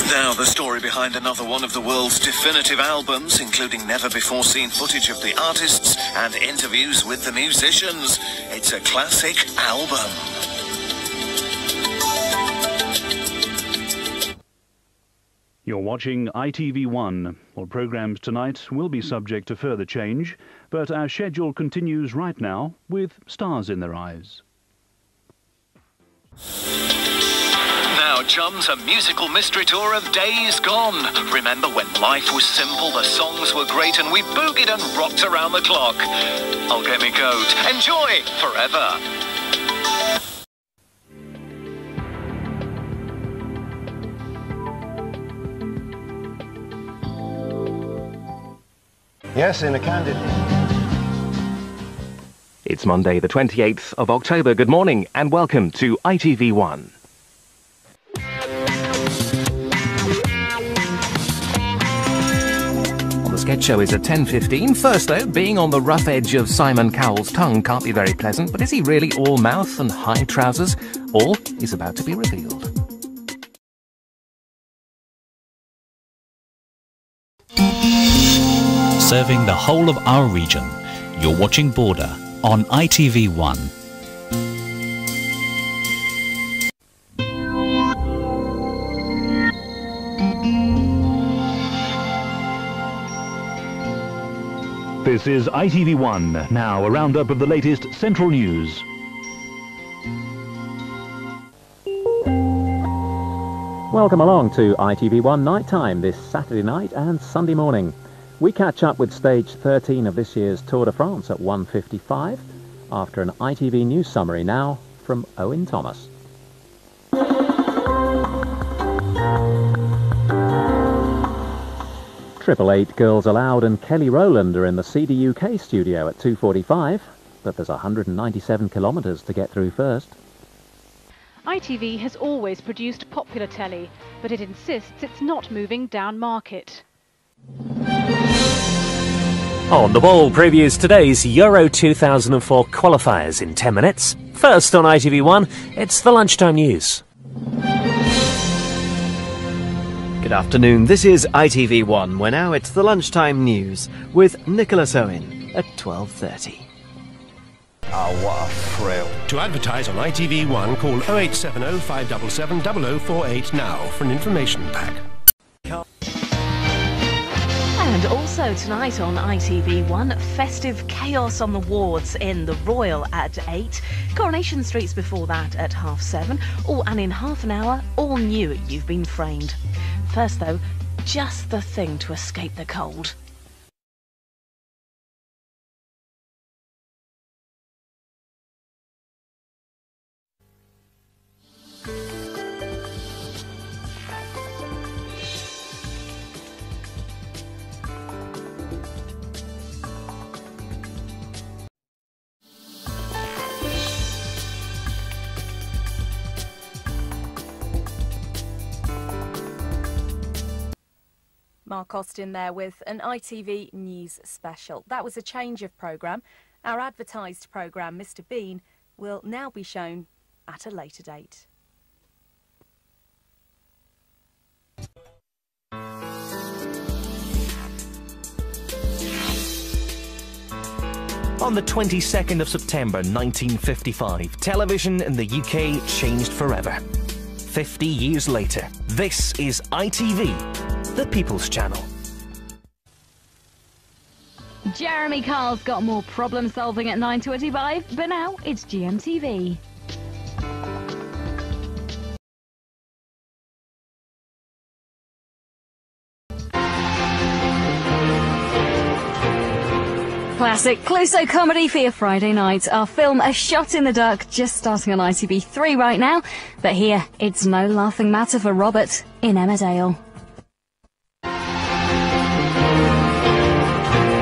Now, the story behind another one of the world's definitive albums, including never-before-seen footage of the artists and interviews with the musicians. It's a classic album. You're watching ITV1. Well, programmes tonight will be subject to further change, but our schedule continues right now with Stars in Their Eyes. Now, chums, a musical mystery tour of Days Gone. Remember when life was simple, the songs were great, and we boogied and rocked around the clock. I'll get me coat. Enjoy forever. Yes, in a candid. It's Monday, the 28th of October. Good morning and welcome to ITV1. Well, the sketch show is at 10:15. First, though, being on the rough edge of Simon Cowell's tongue can't be very pleasant, but is he really all mouth and high trousers? All is about to be revealed. Serving the whole of our region, you're watching Border on ITV1. This is ITV1. Now, a roundup of the latest central news. Welcome along to ITV1 Nighttime this Saturday night and Sunday morning. We catch up with stage 13 of this year's Tour de France at 1:55 after an ITV News summary now from Owen Thomas. Triple Eight Girls Aloud and Kelly Rowland are in the CDUK studio at 2:45, but there's 197 kilometres to get through first. ITV has always produced popular telly, but it insists it's not moving down market. On the Ball previews today's Euro 2004 qualifiers in 10 minutes. First on ITV1, it's the lunchtime news. Good afternoon, this is ITV1, where now it's the lunchtime news with Nicholas Owen at 12:30. Oh, what a thrill. To advertise on ITV1, call 0870 577 0048 now for an information pack. And also tonight on ITV1, festive chaos on the wards in the Royal at 8. Coronation Street's before that at 7:30. Oh, and in half an hour, all new You've Been Framed. First though, just the thing to escape the cold. Mark Austin there with an ITV News special. That was a change of programme. Our advertised programme, Mr Bean, will now be shown at a later date. On the 22nd of September 1955, television in the UK changed forever. 50 years later, this is ITV, the People's Channel. Jeremy Carl's got more problem solving at 9:25, but now it's GMTV. Classic Clouseau comedy for your Friday night. Our film A Shot in the Dark just starting on ITV3 right now. But here, it's no laughing matter for Robert in Emmerdale.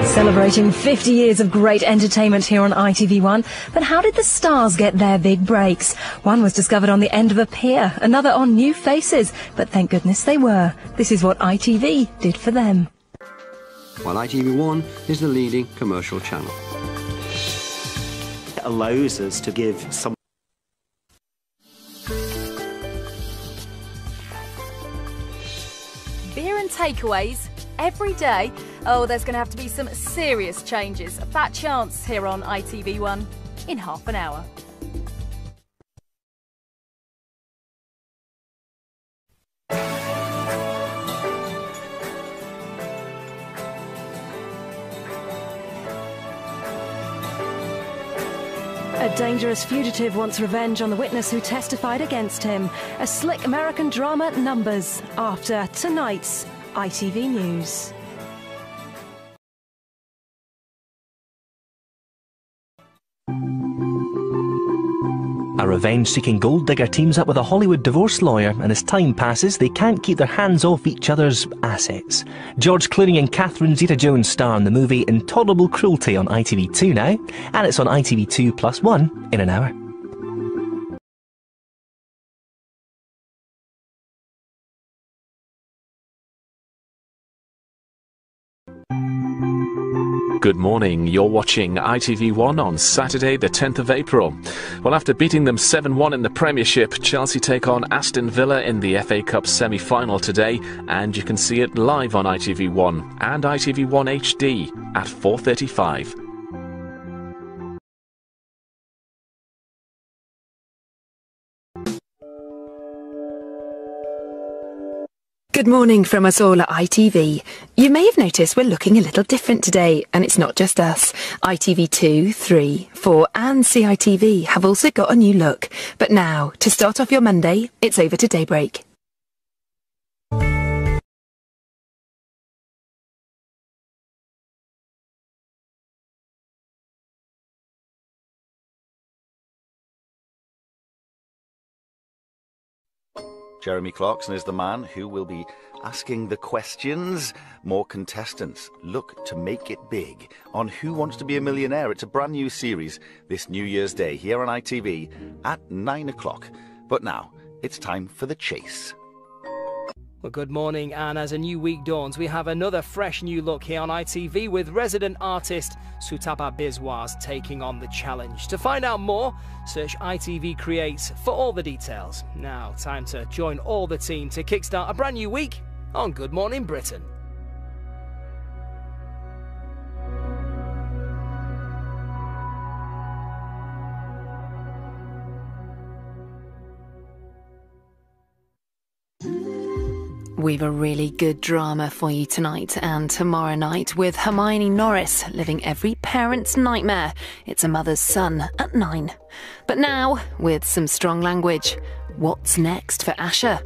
Celebrating 50 years of great entertainment here on ITV1. But how did the stars get their big breaks? One was discovered on the end of a pier, another on New Faces. But thank goodness they were. This is what ITV did for them. While ITV1 is the leading commercial channel. It allows us to give some beer and takeaways every day, oh, there's going to have to be some serious changes. A fat chance here on ITV1 in half an hour. A dangerous fugitive wants revenge on the witness who testified against him. A slick American drama, Numbers, after tonight's ITV News. A revenge-seeking gold digger teams up with a Hollywood divorce lawyer, and as time passes, they can't keep their hands off each other's assets. George Clooney and Catherine Zeta-Jones star in the movie Intolerable Cruelty on ITV2 now, and it's on ITV2+1 in an hour. Good morning, you're watching ITV1 on Saturday the 10th of April. Well, after beating them 7-1 in the Premiership, Chelsea take on Aston Villa in the FA Cup semi-final today, and you can see it live on ITV1 and ITV1 HD at 4:35. Good morning from us all at ITV. You may have noticed we're looking a little different today, and it's not just us. ITV2, 3, 4 and CITV have also got a new look. But now, to start off your Monday, it's over to Daybreak. Jeremy Clarkson is the man who will be asking the questions. More contestants look to make it big on Who Wants to Be a Millionaire. It's a brand new series this New Year's Day here on ITV at 9 o'clock. But now it's time for the chase. Well, good morning, and as a new week dawns, we have another fresh new look here on ITV with resident artist Sutapa Biswas taking on the challenge. To find out more, search ITV Creates for all the details. Now, time to join all the team to kickstart a brand new week on Good Morning Britain. We've a really good drama for you tonight and tomorrow night with Hermione Norris living every parent's nightmare. It's a mother's son at 9. But now, with some strong language, what's next for Asher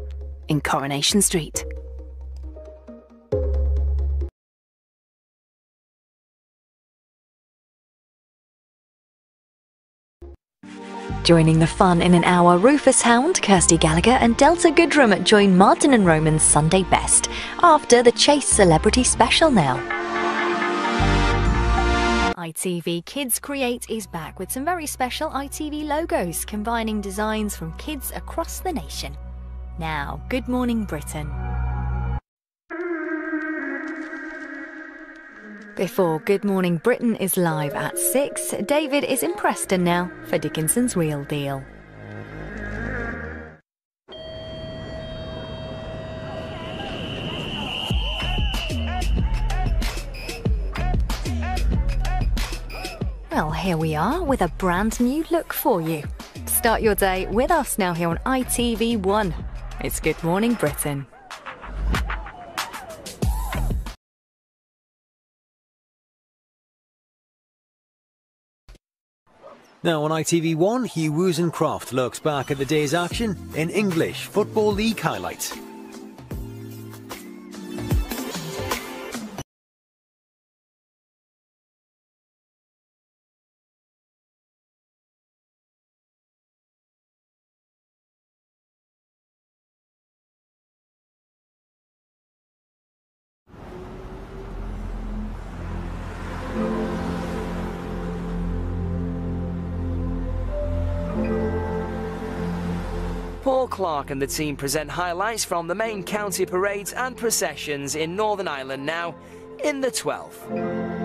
in Coronation Street? Joining the fun in an hour, Rufus Hound, Kirsty Gallagher and Delta Goodrum join Martin and Roman's Sunday Best after the Chase Celebrity Special now. ITV Kids Create is back with some very special ITV logos, combining designs from kids across the nation. Now, Good Morning Britain. Before Good Morning Britain is live at 6, David is in Preston now for Dickinson's Real Deal. Well, here we are with a brand new look for you. Start your day with us now here on ITV1. It's Good Morning Britain. Now on ITV1, Hugh Woozencroft looks back at the day's action in English Football League highlights. Paul Clark and the team present highlights from the main county parades and processions in Northern Ireland now in the 12th.